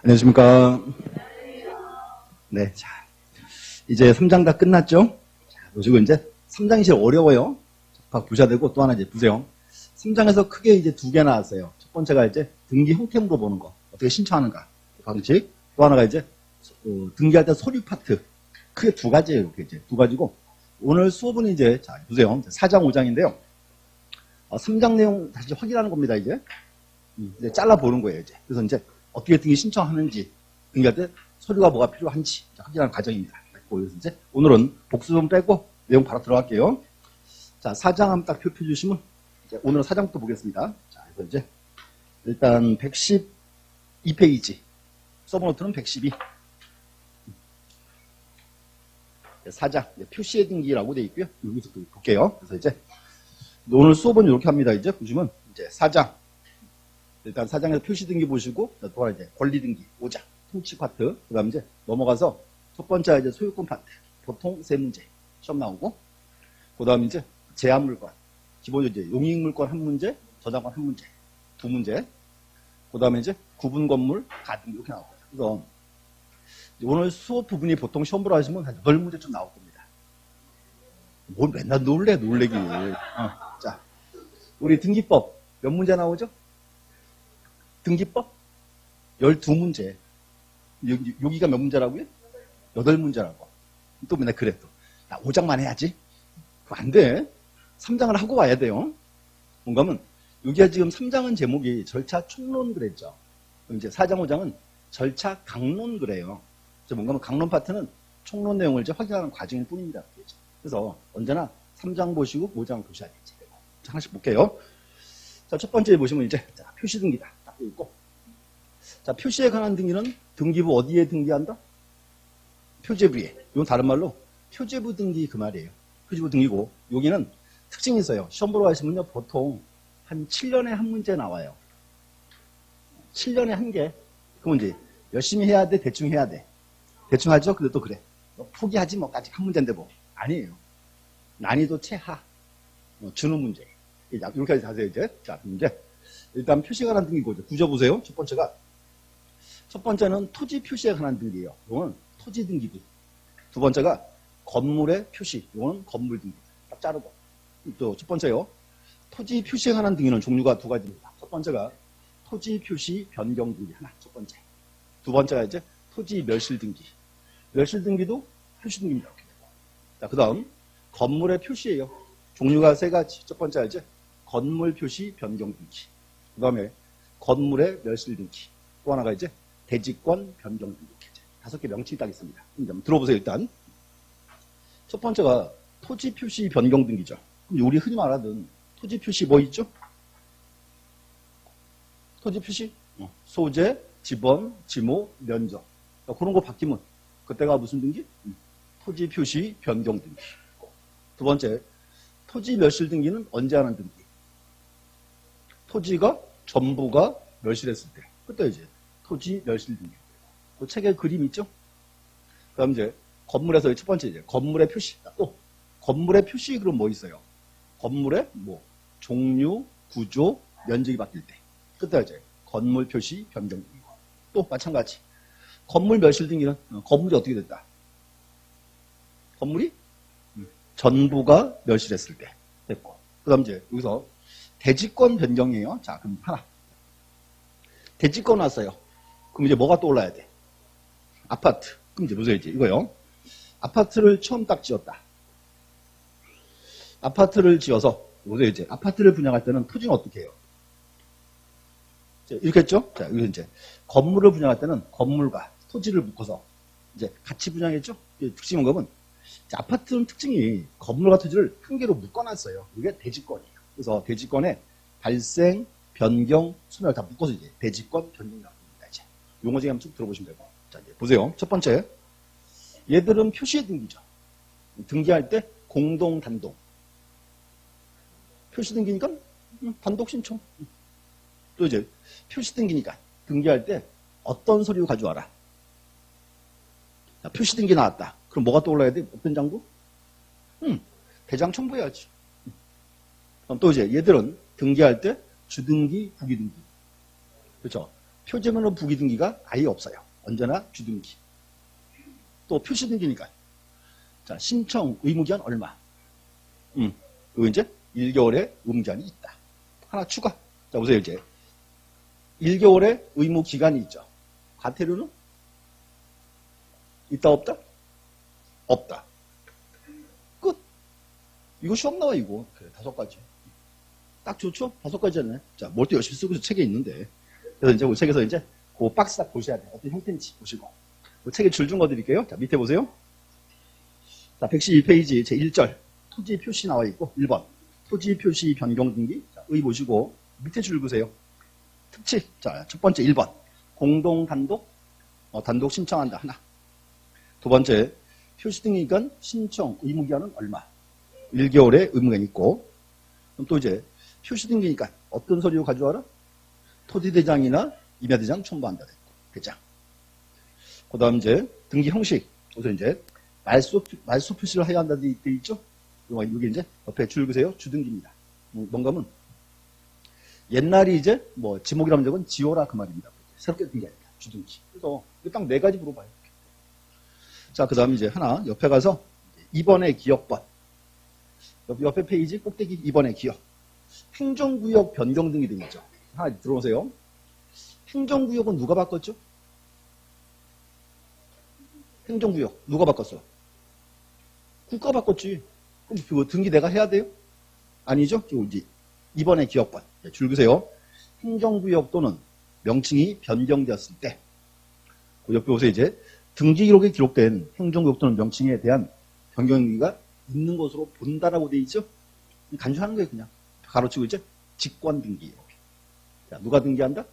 안녕하십니까. 네, 자, 이제 3장 다 끝났죠? 자, 그리고 이제 3장이 제일 어려워요. 부자되고 또 하나 이제 부세요. 3장에서 크게 이제 두 개 나왔어요. 첫 번째가 이제 등기 형태 물어보는 거. 어떻게 신청하는가. 방식. 또 하나가 이제 등기할 때 서류 파트. 크게 두 가지예요. 이렇게 이제 두 가지고. 오늘 수업은 이제, 자, 보세요. 4장, 5장인데요. 3장 내용 다시 확인하는 겁니다, 이제. 이제 잘라보는 거예요, 이제. 그래서 이제 어떻게 등기 신청하는지, 등기할 때 서류가 뭐가 필요한지 확인하는 과정입니다. 그래서 이제 오늘은 복수좀 빼고 내용 바로 들어갈게요. 자, 4장 한번 딱 펴주시면, 이제 오늘은 4장부터 보겠습니다. 자, 그래서 이제 일단 112페이지. 서브노트는 112. 4장, 표시의 등기라고 되어 있고요. 여기서 또 볼게요. 그래서 이제 오늘 수업은 이렇게 합니다. 이제 보시면 이제 4장. 일단 4장에서 표시 등기 보시고, 또 하나 이제 권리 등기, 5장, 통치 파트. 그 다음 이제 넘어가서 첫 번째 이제 소유권 파트, 보통 세 문제, 시험 나오고, 그 다음 이제 제한 물건, 기본적으로 이제 용익 물건 한 문제, 저작권 한 문제, 두 문제, 그 다음에 이제 구분 건물, 가등 이렇게 나오거든요. 그래서 오늘 수업 부분이 보통 시험 보러 하시면 한 8문제쯤 나올 겁니다. 뭘 맨날 놀래기. 자, 우리 등기법 몇 문제 나오죠? 등기법 12문제. 여기가 몇 문제라고요? 8문제라고. 또 맨날 그래 또. 야, 5장만 해야지. 그거 안 돼. 3장을 하고 와야 돼요. 뭔가 하면 여기가 지금 3장은 제목이 절차 총론 그랬죠. 그럼 이제 4장, 5장은 절차 강론 그래요. 그래서 뭔가 하면 강론 파트는 총론 내용을 이제 확인하는 과정일 뿐입니다. 그래서 언제나 3장 보시고 5장 보셔야 되지. 자, 하나씩 볼게요. 자, 첫 번째 보시면 이제 자, 표시 등기다. 딱 있고. 자, 표시에 관한 등기는 등기부 어디에 등기한다? 표제부에. 이건 다른 말로 표제부 등기 그 말이에요. 표제부 등기고, 여기는 특징이 있어요. 시험 보러 가시면요, 보통 한 7년에 한 문제 나와요. 7년에 한 개. 그러면 이제 열심히 해야 돼, 대충 해야 돼. 대충 하죠? 근데 또 그래. 포기하지 뭐, 아직 한 문제인데 뭐. 아니에요. 난이도 최하. 주는 문제. 여기까지 가세요, 이제. 자, 이제 일단 표시에 관한 등기고, 구조 보세요. 첫 번째는 토지 표시에 관한 등기예요. 이거는 토지 등기부. 두 번째가 건물의 표시. 이거는 건물 등기. 딱 자르고. 또 첫 번째요. 토지 표시에 관한 등기는 종류가 두 가지입니다. 첫 번째가 토지 표시 변경 등기 하나. 첫 번째. 두 번째가 이제 토지 멸실 등기. 멸실 등기도 표시 등기입니다. 자, 그 다음 건물의 표시예요. 종류가 세 가지. 첫 번째가 이제 건물 표시 변경 등기. 그 다음에 건물의 멸실 등기. 또 하나가 이제 대지권 변경 등기. 5개 명칭이 딱 있습니다. 한번 들어보세요, 일단. 첫 번째가 토지 표시 변경 등기죠. 그럼 우리 흔히 말하던 토지 표시 뭐 있죠? 토지 표시? 소재, 지번, 지모, 면적. 그런 거 바뀌면 그때가 무슨 등기? 토지 표시 변경 등기. 두 번째, 토지 멸실 등기는 언제 하는 등기? 토지가 전부가 멸실했을 때. 그때 이제 토지 멸실 등기. 그 책에 그림 있죠? 그 다음 이제 건물에서 첫 번째 이제 건물의 표시. 또 건물의 표시 그럼 뭐 있어요? 건물의 뭐 종류, 구조, 면적이 바뀔 때. 그때 이제 건물 표시 변경 등기고. 또 마찬가지. 건물 멸실 등기는 건물이 어떻게 됐다? 건물이 전부가 멸실했을 때 됐고. 그 다음 이제 여기서 대지권 변경이에요. 자, 그럼 하나. 대지권 왔어요. 그럼 이제 뭐가 떠올라야 돼? 아파트. 그럼 이제 보세요, 이제 이거요. 아파트를 처음 딱 지었다. 아파트를 지어서, 보세요, 이제 아파트를 분양할 때는 토지는 어떻게 해요? 이렇게 했죠? 자, 여기서 이제 건물을 분양할 때는 건물과 토지를 묶어서 이제 같이 분양했죠? 특징은 거면 아파트는 특징이 건물과 토지를 한 개로 묶어놨어요. 이게 대지권이에요. 그래서 대지권에 발생, 변경, 소멸 다 묶어서 이제 대지권 변경이라고 합니다. 이제 용어 중에 한번 쭉 들어보시면 되고. 자, 이제 보세요. 첫 번째, 얘들은 표시의 등기죠. 등기할 때 공동, 단독. 표시 등기니까 단독 신청. 또 이제 표시 등기니까 등기할 때 어떤 서류 가져와라. 자, 표시 등기 나왔다. 그럼 뭐가 떠올라야 돼? 어떤 장부? 대장 첨부해야지. 그럼 또 이제 얘들은 등기할 때 주등기, 부기등기. 그렇죠? 표제면허 부기등기가 아예 없어요. 언제나 주등기. 또 표시등기니까. 자, 신청 의무기한 얼마? 그리고 이제 1개월의 의무기한이 있다. 하나 추가. 자, 보세요, 이제. 1개월의 의무기간이 있죠. 과태료는? 있다, 없다? 없다. 끝. 이거 시험 나와, 이거. 그래, 5가지. 딱 좋죠? 5가지잖아요. 자, 뭘 또 열심히 쓰고 책에 있는데. 그래서 이제 그 책에서 이제 그 박스 딱 보셔야 돼요. 어떤 형태인지 보시고. 그 책에 줄 준 거 드릴게요. 자, 밑에 보세요. 자, 112페이지 제1절. 토지 표시 나와 있고, 1번. 토지 표시 변경 등기. 자, 의 보시고, 밑에 줄 보세요. 특치. 자, 첫 번째 1번. 공동 단독. 단독 신청한다. 하나. 두 번째. 표시 등기간 신청 의무기한은 얼마? 1개월의 의무기한이 있고, 그럼 또 이제 표시 등기니까 어떤 서류 가져와라? 토지대장이나 임야대장 첨부한다. 대장. 그 다음 이제 등기 형식. 우선 이제 말소 표시를 해야 한다 돼 있죠? 여기 이제 옆에 줄 보세요. 주등기입니다. 뭔가 하면 옛날이 이제 뭐 지목이라는 적은 지오라 그 말입니다. 새롭게 등기하니까 주등기. 그래서 딱 4가지 물어봐요. 자, 그 다음 이제 하나 옆에 가서 2번의 기억번. 옆에 페이지 꼭대기 2번의 기억. 행정구역 변경 등이 되어 있죠. 하나 들어오세요. 행정구역은 누가 바꿨죠? 행정구역 누가 바꿨어? 국가 바꿨지. 그럼 그거 등기 내가 해야 돼요? 아니죠? 이제 2번의 기억번. 줄 보세요. 행정구역 또는 명칭이 변경되었을 때, 그 옆에 보세요. 이제 등기 기록에 기록된 행정구역 또는 명칭에 대한 변경기가 있는 것으로 본다라고 되어 있죠? 간주하는 거예요, 그냥. 가로치고 이제 직권 등기. 이렇게. 자, 누가 등기한다?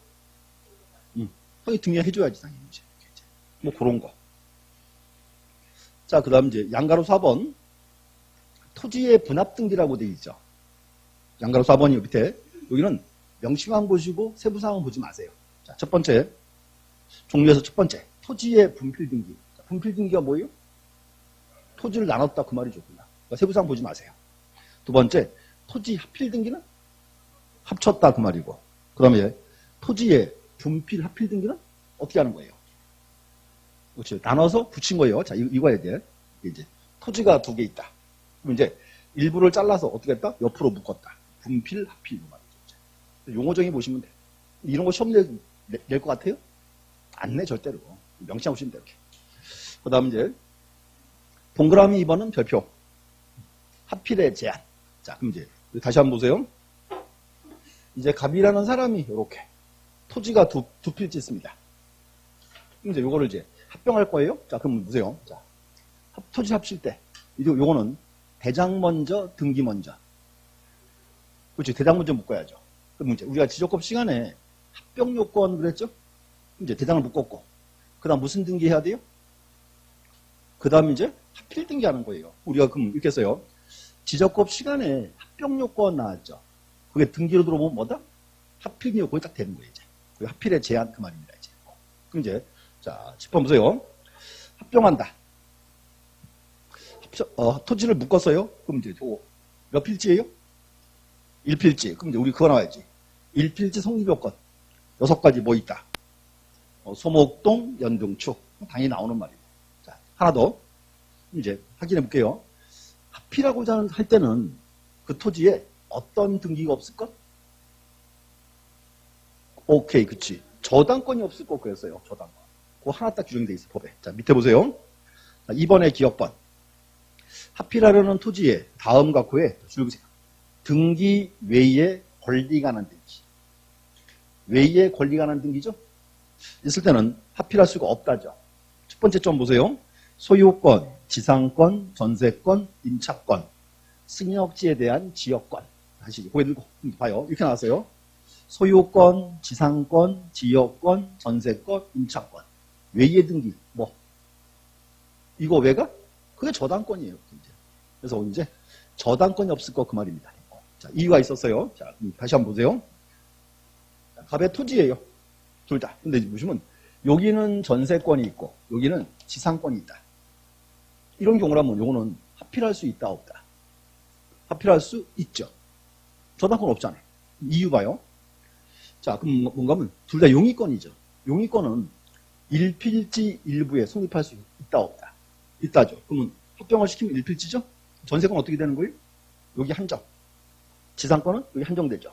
형이 등기해줘야지, 당연히 이제. 뭐 그런 거. 자, 그 다음 이제 양가로 4번. 토지의 분합 등기라고 되어 있죠. 양가로 4번이 밑에. 여기는 명칭만 보시고 세부사항은 보지 마세요. 자, 첫 번째. 종류에서 첫 번째. 토지의 분필 등기. 자, 분필 등기가 뭐예요? 토지를 나눴다 그 말이죠. 그냥. 그러니까 세부사항 보지 마세요. 두 번째. 토지 합필 등기는? 합쳤다 그 말이고. 그 다음에 토지의 분필 합필 등기는? 어떻게 하는 거예요? 그렇죠. 나눠서 붙인 거예요. 자, 이거야 돼. 이제 토지가 2개 있다. 그럼 이제 일부를 잘라서 어떻게 했다? 옆으로 묶었다. 분필, 합필 그 말이죠. 용어정의 보시면 돼. 이런 거 시험 낼 것 같아요? 안 내, 절대로. 명시하고 보시면 돼, 이렇게. 그 다음 이제 동그라미 2번은 별표. 합필의 제한. 자, 그럼 이제 다시 한번 보세요. 이제 갑이라는 사람이 이렇게 토지가 두 필지 있습니다. 그럼 이제 요거를 이제 합병할 거예요. 자, 그럼 보세요. 자, 토지 합칠 때, 요거는 대장 먼저, 등기 먼저. 그렇지, 대장 먼저 묶어야죠. 그럼 이제 우리가 지적법 시간에 합병 요건 그랬죠? 이제 대장을 묶었고, 그 다음 무슨 등기 해야 돼요? 그 다음 이제 합필 등기 하는 거예요. 우리가 그럼 이렇게 써요. 지적법 시간에 합병 요건 나왔죠. 그게 등기로 들어보면 뭐다? 합필 요건이 딱 되는 거예요, 이제. 합필의 제한 그 말입니다, 이제. 그럼 이제, 자, 짚어보세요. 합병한다. 토지를 묶었어요? 그럼 이제 몇 필지예요? 1필지. 그럼 이제 우리 그거 나와야지. 1필지 성립요건. 6가지 뭐 있다? 소목동, 연등축. 당연히 나오는 말이에요. 자, 하나 더. 이제 확인해 볼게요. 합필하고자 할 때는 그 토지에 어떤 등기가 없을 것? 오케이, 그치. 저당권이 없을 것 그랬어요. 저당권. 그거 하나 딱 규정돼 있어, 법에. 자, 밑에 보세요. 자, 2번의 기억번. 합필하려는 토지에 다음과 고에 줄 보세요. 등기 외에 권리가 난 등기. 외에 권리가 난 등기죠? 있을 때는 합필할 수가 없다죠. 첫 번째 점 보세요. 소유권, 지상권, 전세권, 임차권, 승역지에 대한 지역권. 다시 고개 들고 봐요. 이렇게 나왔어요. 소유권, 지상권, 지역권, 전세권, 임차권. 외의 등기. 뭐? 이거 왜가? 그게 저당권이에요. 이제. 그래서 이제 저당권이 없을 거 그 말입니다. 자, 이유가 있었어요. 자, 다시 한번 보세요. 자, 갑의 토지예요. 둘 다. 근데 보시면 여기는 전세권이 있고 여기는 지상권이 있다. 이런 경우라면 요거는 합필할 수 있다 없다. 합필할 수 있죠. 저당권 없잖아요. 이유 봐요. 자, 그럼 뭔가 하면 둘 다 용의권이죠. 용의권은 일필지 일부에 성립할 수 있다, 없다? 있다죠. 그러면 합병을 시키면 일필지죠? 전세권 어떻게 되는 거예요? 여기 한정. 지상권은 여기 한정되죠.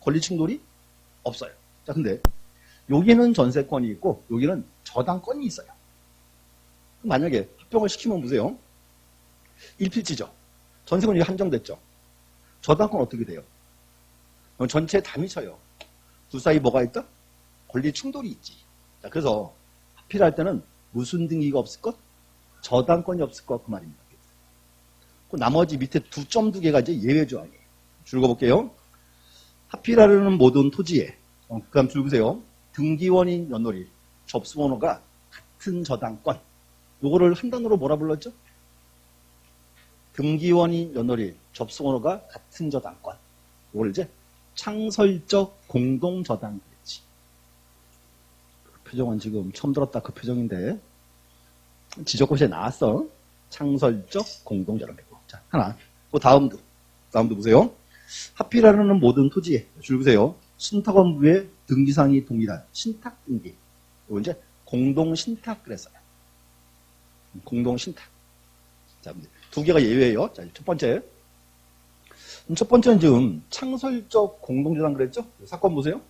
권리 충돌이 없어요. 자, 근데 여기는 전세권이 있고 여기는 저당권이 있어요. 만약에 합병을 시키면 보세요. 일필지죠. 전세권이 한정됐죠. 저당권 어떻게 돼요? 그럼 전체 다 미쳐요. 둘 사이 뭐가 있다? 권리 충돌이 있지. 자, 그래서 합의할 때는 무슨 등기가 없을 것? 저당권이 없을 것, 그 말입니다. 그 나머지 밑에 2.2개가 이제 예외 조항이에요. 줄 읽어볼게요. 합의하려는 모든 토지에, 그 다음 줄 보세요. 등기원인 연월일, 접수번호가 같은 저당권. 요거를 한 단어로 뭐라 불렀죠? 등기원인 연월일, 접수번호가 같은 저당권. 요걸 이제 창설적 공동저당 그랬지. 그 표정은 지금 처음 들었다 그 표정인데 지적고시에 나왔어. 창설적 공동저당. 자, 하나. 그 다음도 보세요. 합의하려는 모든 토지에 줄 보세요. 신탁원부의 등기상이 동일한 신탁 등기. 이거 이제 공동신탁 그랬어요. 공동신탁. 자, 2개가 예외예요. 자, 첫 번째. 첫 번째는 지금 창설적 공동저당 그랬죠? 사건 보세요.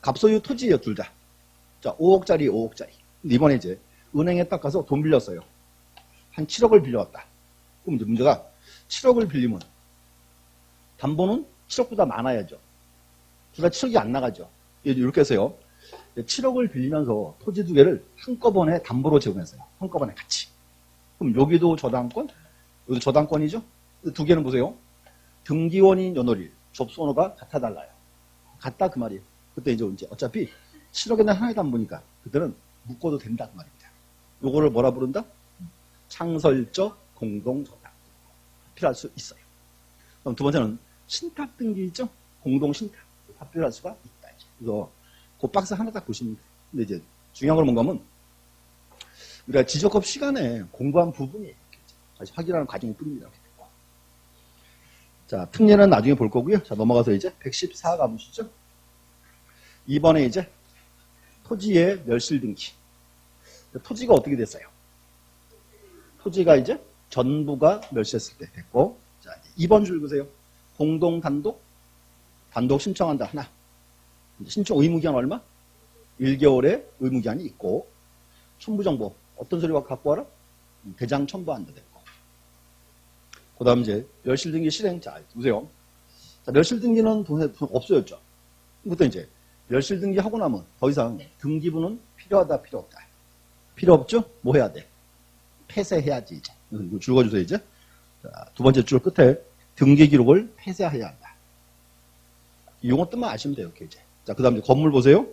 갑소유 토지예요, 둘 다. 자, 5억짜리, 5억짜리. 근데 이번에 이제 은행에 딱 가서 돈 빌렸어요. 한 7억을 빌려왔다. 그럼 이제 문제가 7억을 빌리면 담보는 7억보다 많아야죠. 둘 다 7억이 안 나가죠. 이렇게 해서요. 7억을 빌리면서 토지 2개를 한꺼번에 담보로 제공했어요. 한꺼번에 같이. 그럼 여기도 저당권, 여기도 저당권이죠? 2개는 보세요. 등기원인 연월일, 접수번호가 같아 달라요. 같다 그 말이에요. 그때 이제 어차피 7억에는 하나에 담보니까 그때는 묶어도 된다 그 말입니다. 요거를 뭐라 부른다? 창설적 공동저당. 합의할 수 있어요. 그럼 두 번째는 신탁 등기 있죠? 공동신탁. 합의할 수가 있다. 이제. 그래서 그 박스 하나 딱 보시면 돼요. 근데 이제 중요한 건 뭔가 하면 우리가 지적법 시간에 공부한 부분이 다시 확인하는 과정이 뿐입니다. 자, 특례는 나중에 볼 거고요. 자, 넘어가서 이제 114 가보시죠. 이번에 이제 토지의 멸실 등기. 토지가 어떻게 됐어요? 토지가 이제 전부가 멸실했을 때 됐고, 자, 2번 줄 보세요. 공동 단독 신청한다 하나. 신청 의무기한 얼마? 1개월의 의무기한이 있고, 첨부정보 어떤 소리가 갖고 와라? 대장 첨부한다 됐고. 그 다음 이제 멸실등기 실행. 자, 보세요. 자, 멸실등기는 돈 없어졌죠. 그때 이제 멸실등기 하고 나면 더 이상 등기부는 필요하다 필요 없다. 필요 없죠? 뭐 해야 돼? 폐쇄해야지 이제. 이거 줄거주세요 이제. 자, 두 번째 줄 끝에 등기 기록을 폐쇄해야 한다. 이 용어 뜻만 아시면 돼요. 이렇게 이제. 자, 그 다음 이제 건물 보세요.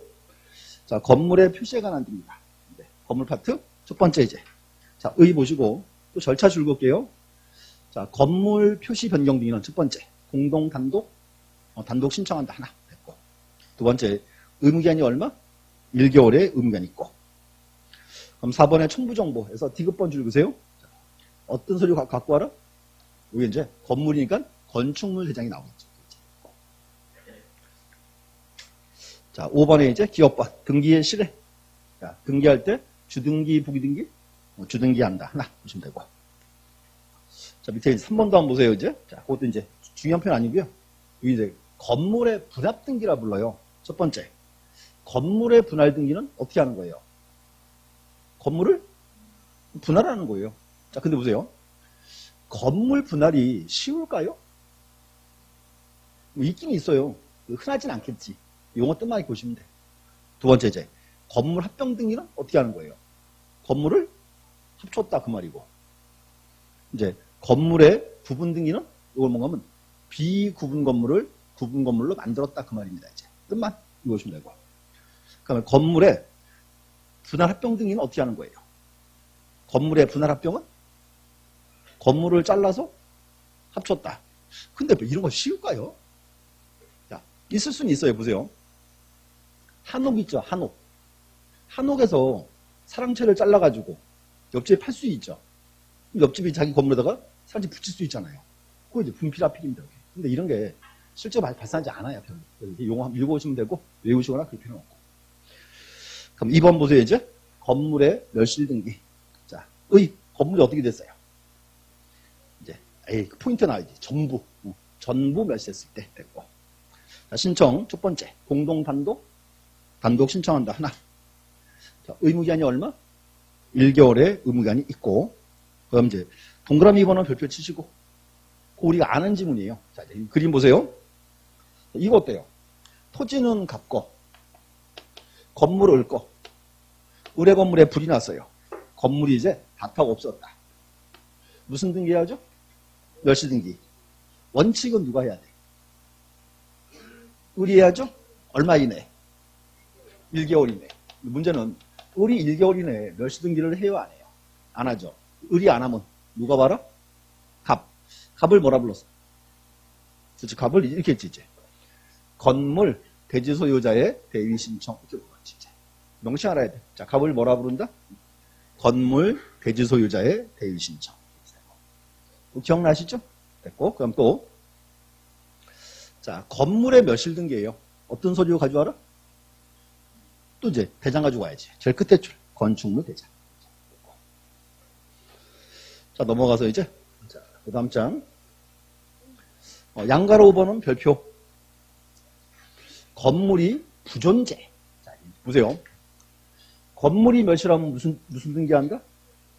자, 건물의 표시에 관한 등기다. 네, 건물 파트 첫 번째 이제. 자, 의 보시고 또 절차 줄거게요. 자, 건물 표시 변경 등기는 첫 번째, 공동 단독, 단독 신청한다 하나 됐고, 두 번째, 의무기한이 얼마? 1개월의 의무기한이 있고, 그럼 4번에 첨부정보에서 디귿번 줄 그세요. 어떤 서류 갖고 와라? 여기 이제 건물이니까 건축물 대장이 나오겠죠. 자, 5번에 이제 기업번, 등기의 실행. 자, 등기할 때 주등기, 부기등기, 주등기한다 하나 보시면 되고. 자, 밑에 3번도 한번 보세요, 이제. 자, 그것도 이제 중요한 편 아니고요. 여기 이제 건물의 분합 등기라 불러요. 첫 번째. 건물의 분할 등기는 어떻게 하는 거예요? 건물을 분할하는 거예요. 자, 근데 보세요. 건물 분할이 쉬울까요? 뭐 있긴 있어요. 흔하진 않겠지. 용어 뜻만 이렇게 보시면 돼. 두 번째, 이제 건물 합병 등기는 어떻게 하는 거예요? 건물을 합쳤다 그 말이고. 이제 건물의 부분 등기는 이걸 뭔가 하면 비구분 건물을 구분 건물로 만들었다 그 말입니다. 이제 뜻만 읽으시면 되고. 그러면 건물의 분할 합병 등기는 어떻게 하는 거예요? 건물의 분할 합병은 건물을 잘라서 합쳤다. 근데 뭐 이런 거 쉬울까요? 자, 있을 수는 있어요. 보세요. 한옥 있죠. 한옥. 한옥에서 사랑채를 잘라가지고 옆집에 팔 수 있죠. 옆집이 자기 건물에다가 사진 붙일 수 있잖아요. 그거 이제 분필 합필입니다. 근데 이런 게 실제 발생하지 않아요. 용어 한번 읽어보시면 되고, 외우시거나 그럴 필요는 없고. 그럼 2번 보세요, 이제. 건물의 멸실 등기. 자, 건물이 어떻게 됐어요? 이제, 포인트 나와야지. 전부 멸실했을 때 됐고. 자, 신청, 첫 번째. 공동 단독 신청한다. 하나. 자, 의무기한이 얼마? 1개월의 의무기한이 있고. 그럼 이제, 동그라미 번호 별표 치시고. 우리가 아는 지문이에요. 자, 이제 그림 보세요. 이거 어때요? 토지는 갚고, 건물을 읊고, 의뢰 건물에 불이 났어요. 건물이 이제 다 타고 없었다. 무슨 등기 해야죠? 멸실 등기. 원칙은 누가 해야 돼? 의리해야죠? 얼마 이내? 1개월 이내. 문제는 의리 1개월 이내에 멸실 등기를 해요, 안 해요? 안 하죠. 의리 안 하면 누가 봐라? 갑을 뭐라 불렀어? 그렇지, 갑을 이렇게 했지, 이제. 건물 대지 소유자의 대위 신청 이렇게 불렀지, 이제. 명시 알아야 돼. 자, 갑을 뭐라 부른다? 건물 대지 소유자의 대위 신청. 기억나시죠? 됐고, 그럼 또, 자, 건물의 멸실 등기예요. 어떤 서류 가져와라? 또 이제 대장 가지고 와야지. 제일 끝에 줄 건축물 대장. 자, 넘어가서 이제 자, 그 다음 장. 양가로 5번은 별표. 건물이 부존재. 자, 보세요. 건물이 멸실하면 무슨 등기한다?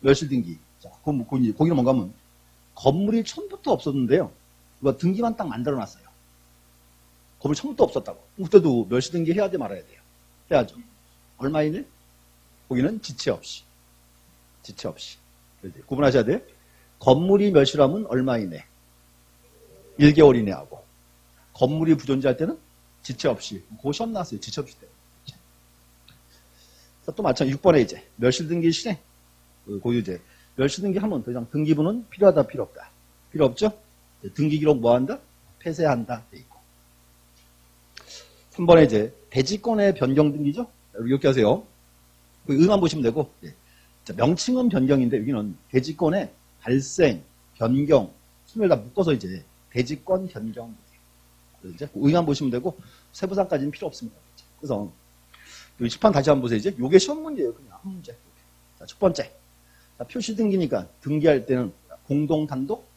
멸실 등기. 자, 거기는 뭔가 하면 건물이 처음부터 없었는데요. 누가 등기만 딱 만들어 놨어요. 건물 처음부터 없었다고. 그때도 멸실 등기 해야 돼 말아야 돼요. 해야죠. 얼마이네? 거기는 지체 없이. 구분하셔야 돼요. 건물이 멸실하면 얼마 이내? 1개월 이내 하고. 건물이 부존재할 때는 지체 없이. 그거 시험 나왔어요. 지체 없이 때. 또 마찬가지 6번에 이제 멸실 등기 실행. 거기 이제 멸실 등기 하면 더 이상 등기부는 필요하다, 필요 없다. 필요 없죠? 등기 기록 뭐 한다? 폐쇄한다. 돼 있고. 3번에 이제 대지권의 변경 등기죠? 이렇게 하세요. 의만 보시면 되고. 명칭은 변경인데 여기는 대지권의 발생, 변경, 순을 다 묶어서 이제 대지권 변경. 이제 의만 보시면 되고 세부사까지는 필요 없습니다. 그래서 여기 칠판 다시 한번 보세요. 이제 요게 시험 문제예요. 그냥 한 문제. 자, 첫 번째. 자, 표시 등기니까 등기할 때는 공동 단독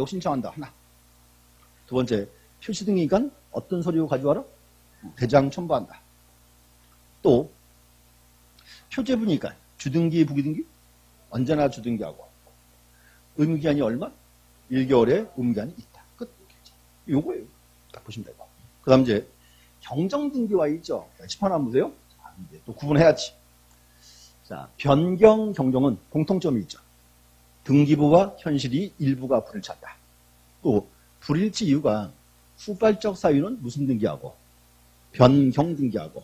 신청한다. 하나. 두 번째. 표시 등기니까 어떤 서류 가져와라? 대장 첨부한다. 또 표제부니까 주등기, 부기등기? 언제나 주등기하고. 의무기한이 얼마? 1개월의 의무기한이 있다. 끝. 요거예요. 딱 보시면 되고. 그 다음 이제 경정등기와 있죠. 칠판 한번 보세요. 자, 이제 또 구분해야지. 자, 변경 경정은 공통점이 있죠. 등기부와 현실이 일부가 불일치한다. 또 불일치 이유가 후발적 사유는 무슨 등기하고 변경 등기하고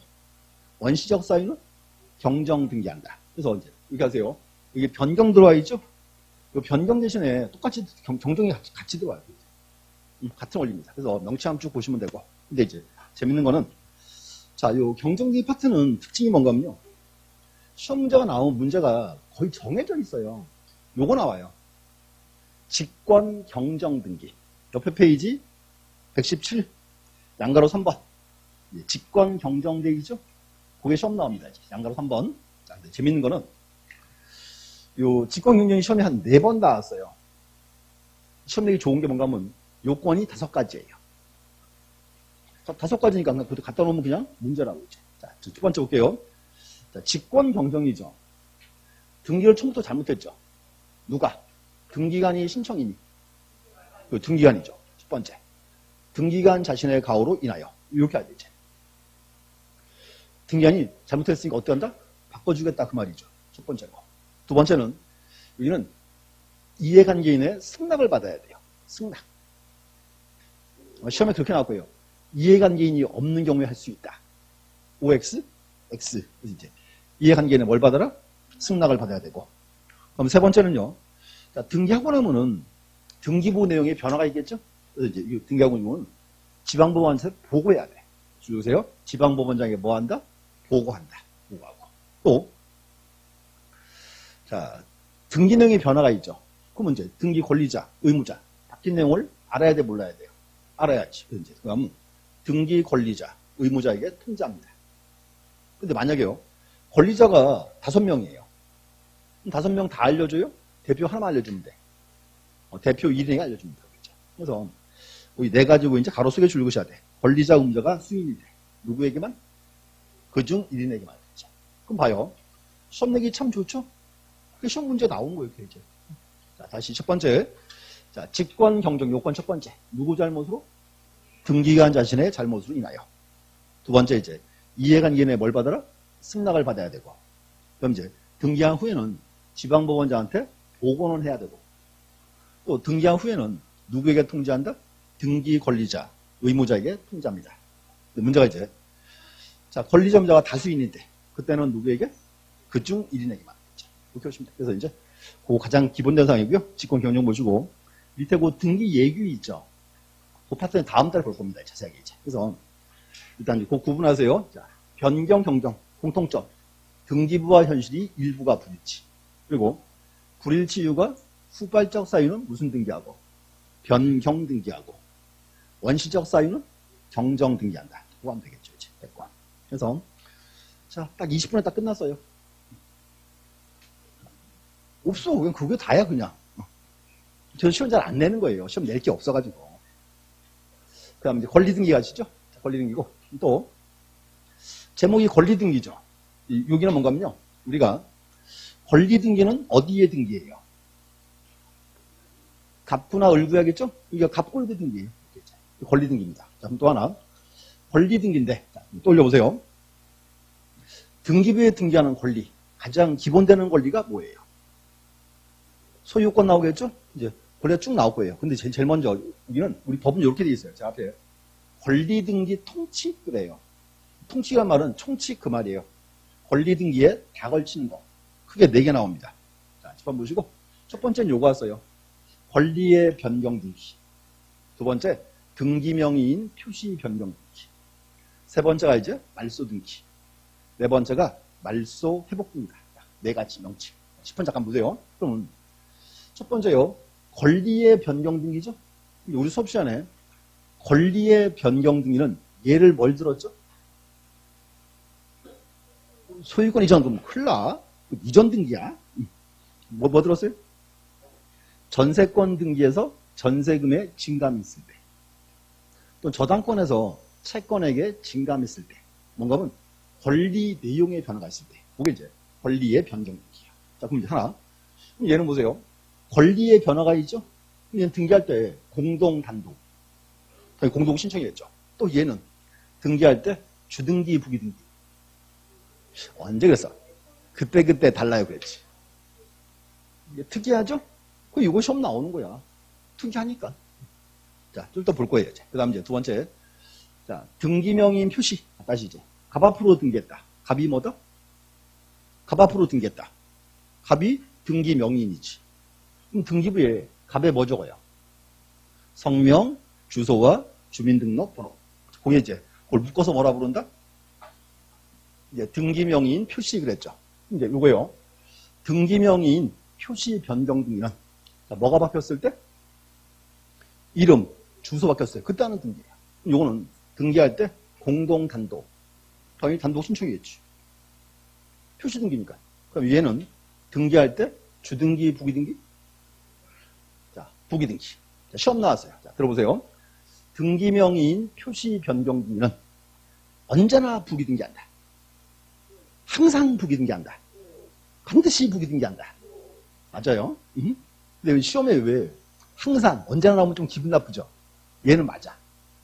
원시적 사유는 경정 등기한다. 그래서 이제 이렇게 하세요. 이게 변경 들어와 있죠? 이 변경 대신에 똑같이 경정이 같이 들어와요. 같은 원리입니다. 그래서 명치 한번 쭉 보시면 되고. 근데 이제 재밌는 거는 자, 요 경정등기 파트는 특징이 뭔가면요. 시험 문제가 나오면 문제가 거의 정해져 있어요. 요거 나와요. 직권 경정 등기. 옆에 페이지 117 양가로 3번. 직권 경정 등기죠? 그게 시험 나옵니다. 양가로 3번. 자, 근데 재밌는 거는 요 직권 경정이 시험에 한 4번 나왔어요. 시험 내기 좋은 게 뭔가 하면 요건이 5가지예요. 5가지니까 그것도 갖다 놓으면 그냥 문제라고 이제. 자, 첫 번째 볼게요. 자, 직권 경정이죠. 등기를 처음부터 잘못했죠. 누가? 등기관이 신청이니. 그 등기관이죠. 첫 번째. 등기관 자신의 가호로 인하여. 이렇게 해야 되지. 등기관이 잘못했으니까 어떻게 한다? 바꿔주겠다 그 말이죠. 첫 번째 거. 두 번째는 여기는 이해관계인의 승낙을 받아야 돼요. 승낙. 시험에 그렇게 나왔고요. 이해관계인이 없는 경우에 할 수 있다. OX, X. 이제 이해관계인은 뭘 받아라? 승낙을 받아야 되고. 그럼 세 번째는요. 자, 등기하고 나면은 등기부 내용에 변화가 있겠죠? 그래서 이제 등기하고 나면 지방법원한테 보고해야 돼. 주세요. 지방법원장에 뭐 한다? 보고한다. 보고하고. 또, 자, 등기 내용에 변화가 있죠. 그러면 이제 등기 권리자, 의무자, 바뀐 내용을 알아야 돼, 몰라야 돼요? 알아야지. 그럼 등기 권리자, 의무자에게 통지합니다. 근데 만약에요, 권리자가 5명이에요. 5명 다 알려줘요? 대표 하나만 알려주면 돼. 대표 1인에게 알려주면 돼. 그렇죠? 그래서 네 가지고 이제 가로 속에 줄 것이야 돼. 권리자, 의무자가 수인이 돼. 누구에게만? 그중 1인에게만. 그렇죠? 그럼 봐요. 시험 내기 참 좋죠? 그 시험 문제 나온 거예요, 이렇게 이제. 자, 다시 첫 번째. 자, 직권 경정 요건 첫 번째. 누구 잘못으로? 등기관 자신의 잘못으로 인하여. 두 번째 이제 이해관 이해내 뭘 받아라? 승낙을 받아야 되고. 그럼 이제 등기한 후에는 지방법원장한테 보고는 해야 되고. 또 등기한 후에는 누구에게 통지한다? 등기 권리자, 의무자에게 통지합니다. 문제가 이제 자, 권리자 의무자가 다수인인데 그때는 누구에게? 그중 1인에게만. 이렇게 하시면 돼요. 그래서 이제 그 가장 기본된 사항이고요. 직권 경정 보시고 밑에 그 등기 예규 있죠. 그 파트는 다음 달에 볼 겁니다. 자세하게 이제. 그래서 일단 그 구분하세요. 자, 변경 경정 공통점. 등기부와 현실이 일부가 불일치. 그리고 불일치 이유가 후발적 사유는 무슨 등기하고 변경 등기하고 원시적 사유는 경정 등기한다. 그거 하면 되겠죠. 이제. 됐고. 그래서 자, 딱 20분에 딱 끝났어요. 없어. 그냥 그게 다야 그냥. 저는 시험 잘 안 내는 거예요. 시험 낼 게 없어가지고. 그 다음 이제 권리등기 가시죠. 권리등기고. 또, 제목이 권리등기죠. 여기는 뭔가면요. 우리가 권리등기는 어디에 등기해요? 갑구나 을구야겠죠? 이게 갑골구 등기예요. 권리등기입니다. 자, 그럼 또 하나. 권리등기인데, 자, 또 올려보세요. 등기부에 등기하는 권리. 가장 기본되는 권리가 뭐예요? 소유권 나오겠죠? 이제 권리가 쭉 나올 거예요. 근데 제일 먼저 여기는 우리 법은 이렇게 돼 있어요. 제 앞에 권리등기 통치 그래요. 통치란 말은 총치 그 말이에요. 권리등기에 다 걸치는 거. 크게 4개 나옵니다. 자, 집안 보시고 첫 번째는 요거 왔어요. 권리의 변경 등기. 두 번째 등기명의인 표시 변경 등기. 세 번째가 이제 말소 등기. 네 번째가 말소 회복 등기다. 4가지 명칭. 10분 잠깐 보세요. 그러면 첫 번째요. 권리의 변경 등기죠. 우리 수업 시간에 권리의 변경 등기는 예를 뭘 들었죠? 소유권 이전, 그럼 큰일 나. 이전 등기야. 뭐 들었어요? 전세권 등기에서 전세금의 증감이 있을 때. 또 저당권에서 채권에게 증감이 있을 때. 뭔가 하면 권리 내용의 변화가 있을 때. 그게 이제 권리의 변경 등기야. 자, 그럼 이제 하나. 그럼 얘는 보세요. 권리의 변화가 있죠? 얘는 등기할 때 공동, 단독. 공동 신청이겠죠. 또 얘는 등기할 때 주등기, 부기등기. 언제 그랬어? 그때 달라요 그랬지. 이게 특이하죠? 그 이거 시험 나오는 거야. 특이하니까. 자, 좀 더 볼 거예요. 그 다음 이제 두 번째. 자, 등기명의인 표시. 다시 이제. 갑 앞으로 등기했다. 갑이 뭐다? 갑 앞으로 등기했다. 갑이 등기명의인이지. 그럼 등기부에 갑에 뭐 적어요? 성명, 주소와 주민등록번호. 그게 이제 그걸 묶어서 뭐라 부른다? 이제 등기명의인 표시 그랬죠. 이제 요거요. 등기명의인 표시 변경 등기는 뭐가 바뀌었을 때? 이름, 주소 바뀌었어요. 그때 하는 등기예요. 요거는 등기할 때 공동 단독. 당연히 단독 신청이겠지. 표시 등기니까. 그럼 얘는 등기할 때 주등기, 부기등기? 자, 부기등기. 자, 시험 나왔어요. 자, 들어보세요. 등기명의인 표시 변경 등기는 언제나 부기등기한다. 항상 부기등기한다. 반드시 부기등기한다. 맞아요? 근데 시험에 왜 항상 언제나 나오면 좀 기분 나쁘죠? 얘는 맞아.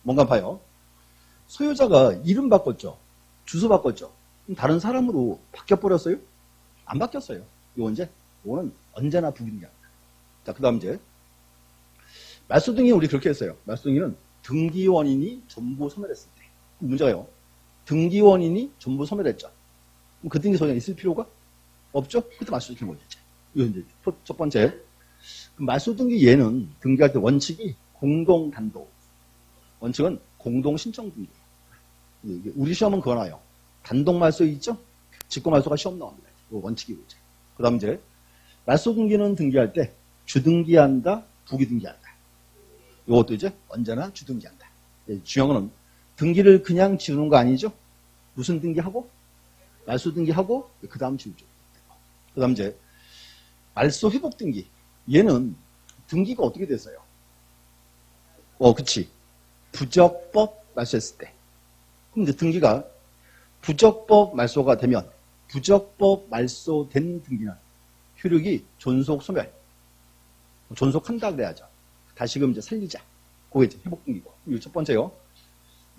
뭔가 봐요. 소유자가 이름 바꿨죠. 주소 바꿨죠. 그럼 다른 사람으로 바뀌어버렸어요? 안 바뀌었어요. 이거는 언제나 부기등기한다. 자, 그 다음 이제 말소 등기 우리 그렇게 했어요. 말소 등기는 등기 원인이 전부 소멸했을 때. 문제가요. 등기 원인이 전부 소멸했죠. 그럼 그 등기 소유가 있을 필요가 없죠? 그때 말소 시키는 거죠. 이거 이제 첫 번째. 말소 등기 얘는 등기할 때 원칙이 공동 단독. 원칙은 공동 신청 등기. 우리 시험은 그거 나와요. 단독 말소 있죠? 직권 말소가 시험 나옵니다. 이거 원칙이고 이제. 그 다음 이제 말소 등기는 등기할 때 주등기한다, 부기등기한다. 이것도 이제 언제나 주등기한다. 중요한 거는 등기를 그냥 지우는 거 아니죠? 무슨 등기하고? 말소 등기하고 그 다음 지우죠. 그 다음 이제 말소 회복 등기. 얘는 등기가 어떻게 됐어요? 그치. 부적법 말소했을 때. 그럼 이제 등기가 부적법 말소가 되면 부적법 말소된 등기는 효력이 존속 소멸. 존속한다 그래야죠. 다시금 이제 살리자. 그게 이제 회복 등기고. 이거 첫 번째요.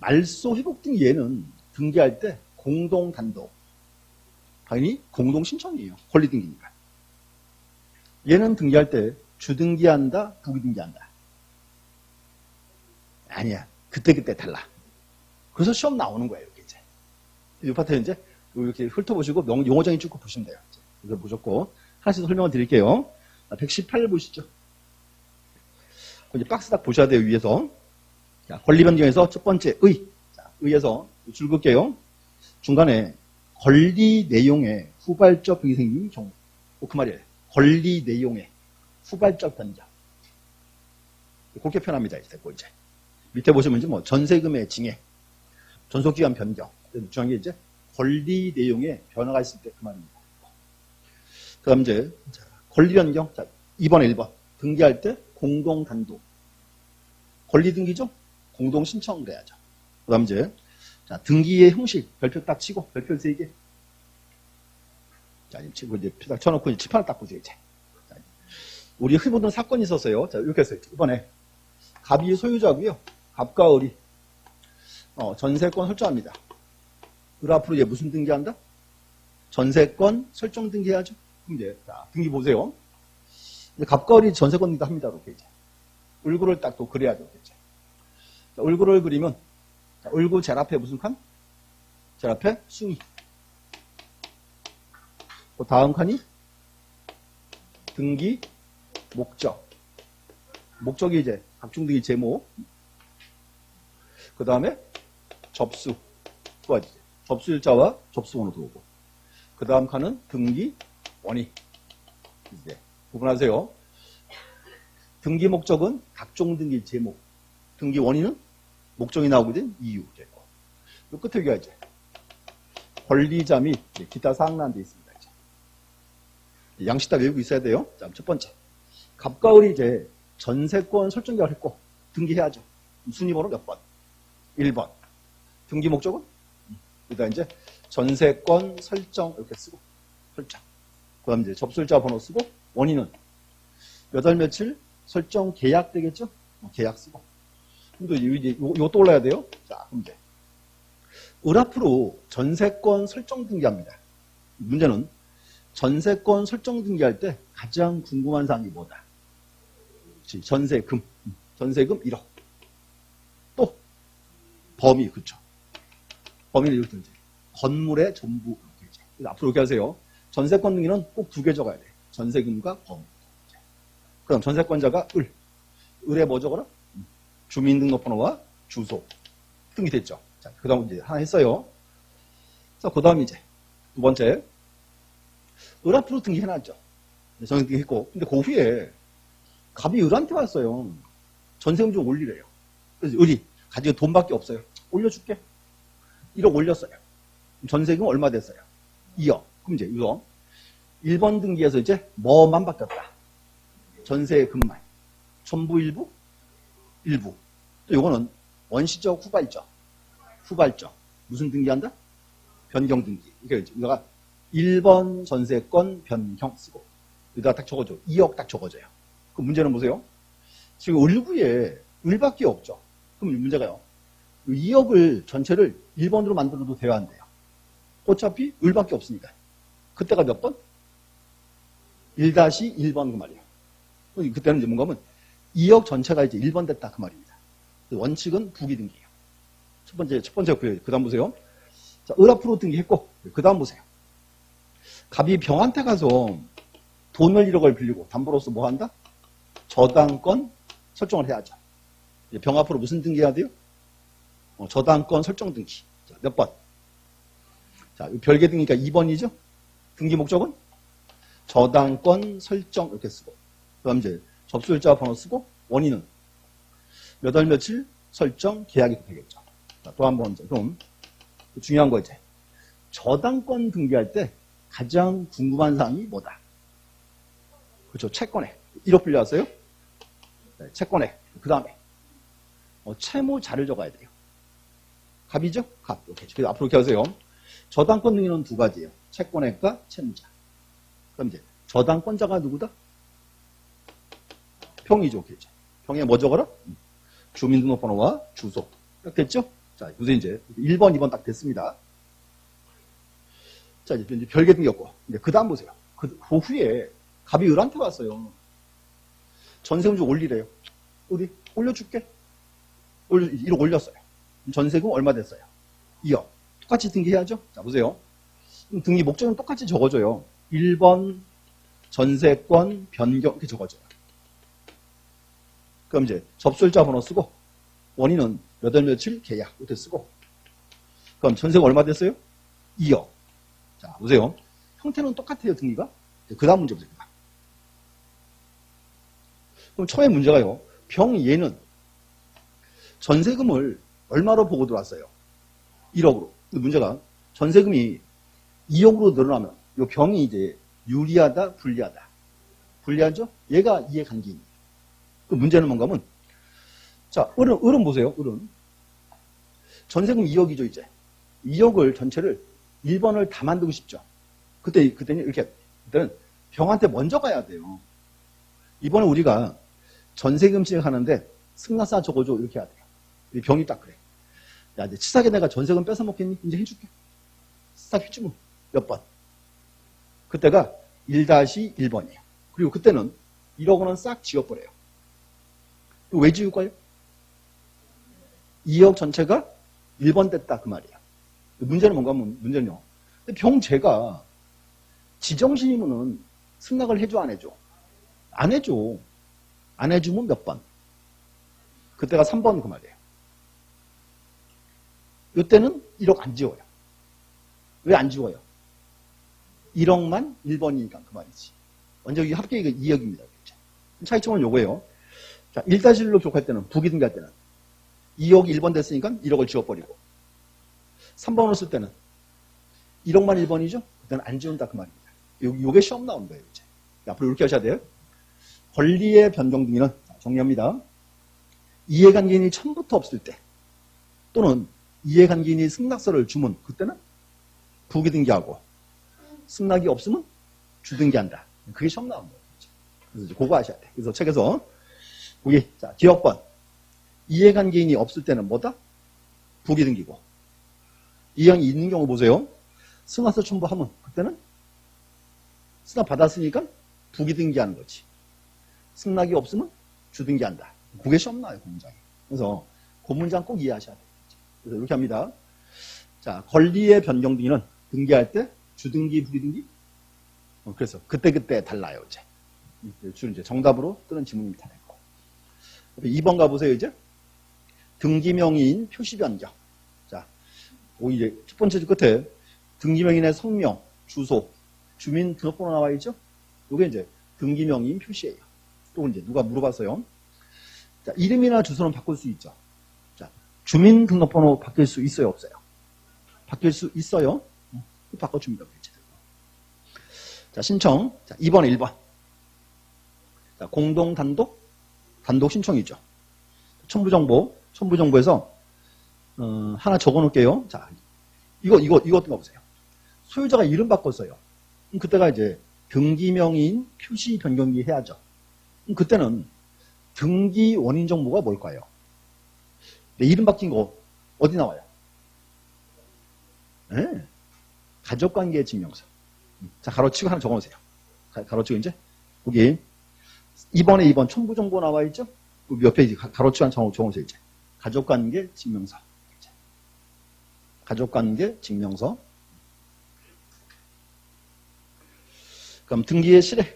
말소 회복 등기 얘는 등기할 때 공동 단독. 당연히 공동 신청이에요. 권리 등기니까. 얘는 등기할 때 주등기한다, 부기등기한다. 아니야. 그때그때 달라. 그래서 시험 나오는 거예요. 이렇게 이제. 이 파트 이제 이렇게 훑어보시고 용어정의 쭉 보시면 돼요. 이거 보셨고 하나씩 설명을 드릴게요. 118 보시죠. 이제 박스 딱 보셔야 돼요. 위에서. 자, 권리 변경에서 첫 번째 의. 자, 의에서 줄 긋게요. 중간에 권리 내용에 후발적 변경이 생긴 경우. 그 말이에요. 권리 내용에 후발적 변경. 그렇게 표현합니다. 이제. 밑에 보시면 이제 뭐 전세금의 징해, 존속기간 변경. 중요한 게 이제 권리 내용에 변화가 있을 때 그 말입니다. 그 다음 이제 권리 변경. 자, 2번에 1번. 등기할 때 공동 단독. 권리 등기죠? 공동 신청을 해야죠. 그 다음 이제 자, 등기의 형식. 별표 딱 치고 별표 3개. 자, 치고 이제 표 딱 쳐놓고 이제 칠판을 딱 보세요. 이제. 자, 우리 흔히 보던 사건이 있었어요. 자, 이렇게 했어요. 이번에 갑이 소유자고요. 갑과 을이 전세권 설정합니다. 을 앞으로 이제 무슨 등기한다? 전세권 설정 등기해야죠. 그럼 이제 자, 등기 보세요. 이제 갑과 을이 전세권 등기 합니다. 이렇게 이제. 을구를 딱 또 그려야죠. 이제. 자, 을구를 그리면 자, 을구 제일 앞에 무슨 칸? 제일 앞에 숭이. 그 다음 칸이 등기 목적. 목적이 이제 각중등기 제목. 그 다음에 접수. 접수일자와 접수번호 들어오고. 그 다음 칸은 등기 원인. 이제 구분하세요. 등기 목적은 각종 등기 제목. 등기 원인은 목적이 나오게 된 이유. 이 끝에 여기가 이제 권리자 및 기타 사항란 데 있습니다. 이제. 양식 다 외우고 있어야 돼요. 자, 첫 번째. 갑과 을이 이제 전세권 설정 계약을 했고 등기해야죠. 순위번호 몇 번? 1번. 등기 목적은? 그다음 이제 전세권 설정 이렇게 쓰고 설정. 그다음 이제 접수일자 번호 쓰고 원인은 몇 월 며칠 설정 계약 되겠죠? 계약 쓰고. 근데 이것도 올라야 돼요. 자, 그럼 이제 을 앞으로 전세권 설정 등기합니다. 문제는 전세권 설정 등기할 때 가장 궁금한 사항이 뭐다? 전세금. 전세금 1억. 또 범위, 그쵸. 범위는 이렇게 이제 건물의 전부. 이렇게 앞으로 이렇게 하세요. 전세권 등기는 꼭 2개 적어야 돼. 전세금과 범위. 그럼 전세권자가 을. 을에 뭐 적어라? 주민등록번호와 주소. 등기됐죠. 자, 그 다음 이제 하나 했어요. 자, 그 다음 이제 두 번째. 을 앞으로 등기해놨죠. 전세 등기했고. 근데 그 후에 갑이 을한테 왔어요. 전세금 좀 올리래요. 그래서 을이 가지고 돈밖에 없어요. 올려줄게. 1억 올렸어요. 전세금 얼마 됐어요? 2억. 그럼 이제 이거 1번 등기에서 이제 뭐만 바뀌었다? 전세금만. 전부 일부? 일부. 또 이거는 원시적 후발적. 후발적. 무슨 등기한다? 변경 등기. 그러니까 여기다가 1번 전세권 변경 쓰고 여기다가 딱 적어줘. 2억 딱 적어줘요. 그럼 문제는 보세요. 지금 을구에 을밖에 없죠. 그럼 문제가요. 2억을 전체를 1번으로 만들어도 돼야 한대요. 어차피 을밖에 없으니까. 그때가 몇 번? 1-1번 그 말이에요. 그때는 이제 뭔가 하면 2억 전체가 이제 1번 됐다 그 말입니다. 원칙은 부기등기예요. 첫 번째 구요. 그 다음 보세요. 자, 을 앞으로 등기했고 그 다음 보세요. 갑이 병한테 가서 돈을 1억을 빌리고 담보로서 뭐 한다? 저당권 설정을 해야죠. 병 앞으로 무슨 등기해야 돼요? 저당권 설정 등기. 자, 몇 번? 자, 별개 등기가 2번이죠? 등기 목적은? 저당권 설정 이렇게 쓰고. 그 다음 이제 접수일자 번호 쓰고 원인은 몇 월 며칠 설정 계약이 되겠죠. 또 한 번 좀 중요한 거 이제 저당권 등기할 때 가장 궁금한 사항이 뭐다? 그렇죠. 채권액 1억 빌려왔어요. 네, 채권액 그 다음에 채무자를 적어야 돼요. 갑이죠? 갑. 이렇게. 그래서 앞으로 이렇게 하세요. 저당권 등기는 두 가지예요. 채권액과 채무자. 그럼 이제 저당권자가 누구다? 평이죠. 그렇죠. 평에 뭐 적어라? 주민등록번호와 주소. 딱 됐죠? 자, 요새 이제 1번, 2번 딱 됐습니다. 자, 이제 별개 등기였고. 이제 그 다음 보세요. 그 후에 갑이 을한테 왔어요. 전세금 좀 올리래요. 어디? 올려줄게. 1억 올렸어요. 전세금 얼마 됐어요? 2억. 똑같이 등기해야죠? 자, 보세요. 등기 목적은 똑같이 적어줘요. 1번 전세권 변경 이렇게 적어줘요. 그럼 이제 접수일자 번호 쓰고 원인은 몇 월 며칠 계약 이렇게 쓰고 그럼 전세금 얼마 됐어요? 2억. 자, 보세요. 형태는 똑같아요, 등기가. 그 다음 문제 보세요. 그럼 처음에 문제가요. 병예는 전세금을 얼마로 보고 들어왔어요? 1억으로. 근데 문제가 전세금이 2억으로 늘어나면 이 병이 이제 유리하다, 불리하다. 불리하죠? 얘가 이해관계입니다. 그 문제는 뭔가 하면 자, 을은 보세요. 을은 전세금 2억이죠, 이제. 2억을 전체를 1번을 다 만들고 싶죠. 그때는 이렇게 그때는 병한테 먼저 가야 돼요. 이번에 우리가 전세금 시작하는데 승낙사 적어줘 이렇게 해야 돼요. 병이 딱 그래. 야, 이제 치사하게 내가 전세금 뺏어 먹겠니? 이제 해줄게. 싹 해주면 뭐. 몇 번? 그때가 1-1번이에요. 그리고 그때는 1억 원은 싹 지워버려요. 왜 지울까요? 2억 전체가 1번 됐다 그 말이에요. 문제는 뭔가 하면 문제는요. 병제가 지정신이면은 승낙을 해줘 안 해줘? 안 해줘. 안 해주면 몇 번? 그때가 3번 그 말이에요. 이때는 1억 안 지워요. 왜 안 지워요? 1억만 1번이니까 그 말이지. 먼저 이 합계가 2억입니다. 차이점은 요거예요. 자, 1-1로 기록할 때는 부기 등기할 때는 2억 1번 됐으니까 1억을 지워버리고 3번으로 쓸 때는 1억만 1번이죠? 그때는 안 지운다 그 말입니다. 요게 시험 나온 거예요. 이제. 앞으로 이렇게 하셔야 돼요. 권리의 변경 등기는 정리합니다. 이해관계인이 처음부터 없을 때 또는 이해관계인이 승낙서를 주면 그때는 부기 등기하고 승낙이 없으면 주등기한다. 그게 시험 나온 거예요. 그래서 이제 그거 하셔야 돼. 그래서 책에서 여기 자 기억번 이해관계인이 없을 때는 뭐다? 부기 등기고 이행이 있는 경우 보세요. 승낙서 첨부하면 그때는 승낙 받았으니까 부기 등기하는 거지. 승낙이 없으면 주등기한다. 그게 시험 나와요, 그 문장이. 그래서 그 문장 꼭 이해하셔야 돼요. 그래서 이렇게 합니다. 자, 권리의 변경 등기는 등기할 때 주등기, 부기등기? 그래서 그때그때 달라요, 이제. 주로 이제 정답으로 뜨는 지문입니다. 2번 가보세요, 이제. 등기명의인 표시 변경. 자, 이제 첫 번째 끝에 등기명의인의 성명, 주소, 주민등록번호 나와 있죠? 이게 이제 등기명의인 표시예요. 또 이제 누가 물어봤어요? 자, 이름이나 주소는 바꿀 수 있죠. 자, 주민등록번호 바뀔 수 있어요, 없어요? 바뀔 수 있어요. 바꿔줍니다. 자, 신청. 자, 2번에 1번. 자, 공동, 단독 신청이죠. 첨부정보에서, 하나 적어 놓을게요. 자, 이것도 봐보세요. 소유자가 이름 바꿨어요. 그때가 이제 등기명의인 표시 변경기 해야죠. 그때는 등기 원인 정보가 뭘까요? 내 이름 바뀐 거 어디 나와요? 네. 가족관계 증명서. 자, 가로치고 하나 적어놓으세요. 가로치고 이제 여기 2번에 2번 첨부정보 나와 있죠? 옆에 이제 가로치고 하나 적어놓으세요. 이제 가족관계 증명서. 가족관계 증명서. 그럼 등기의 실행.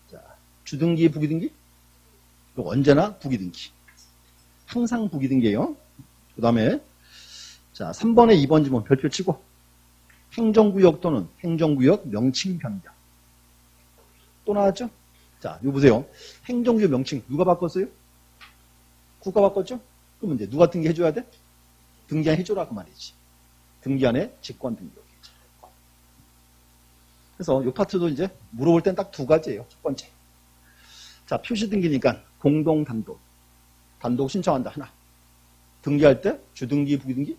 자, 주등기, 부기등기? 언제나 부기등기. 항상 부기등기예요. 그 다음에 자 3번에 2번 지문 별표 치고 행정구역 또는 행정구역 명칭 변경. 또 나왔죠? 자, 이거 보세요. 행정구역 명칭 누가 바꿨어요? 국가 바꿨죠? 그러면 이제 누가 등기해줘야 돼? 등기한 해줘라 그 말이지. 등기한의 직권 등기록이죠. 그래서 이 파트도 이제 물어볼 땐 딱 두 가지예요. 첫 번째. 자, 표시 등기니까 공동 단독. 단독 신청한다. 하나. 등기할 때 주등기, 부기등기?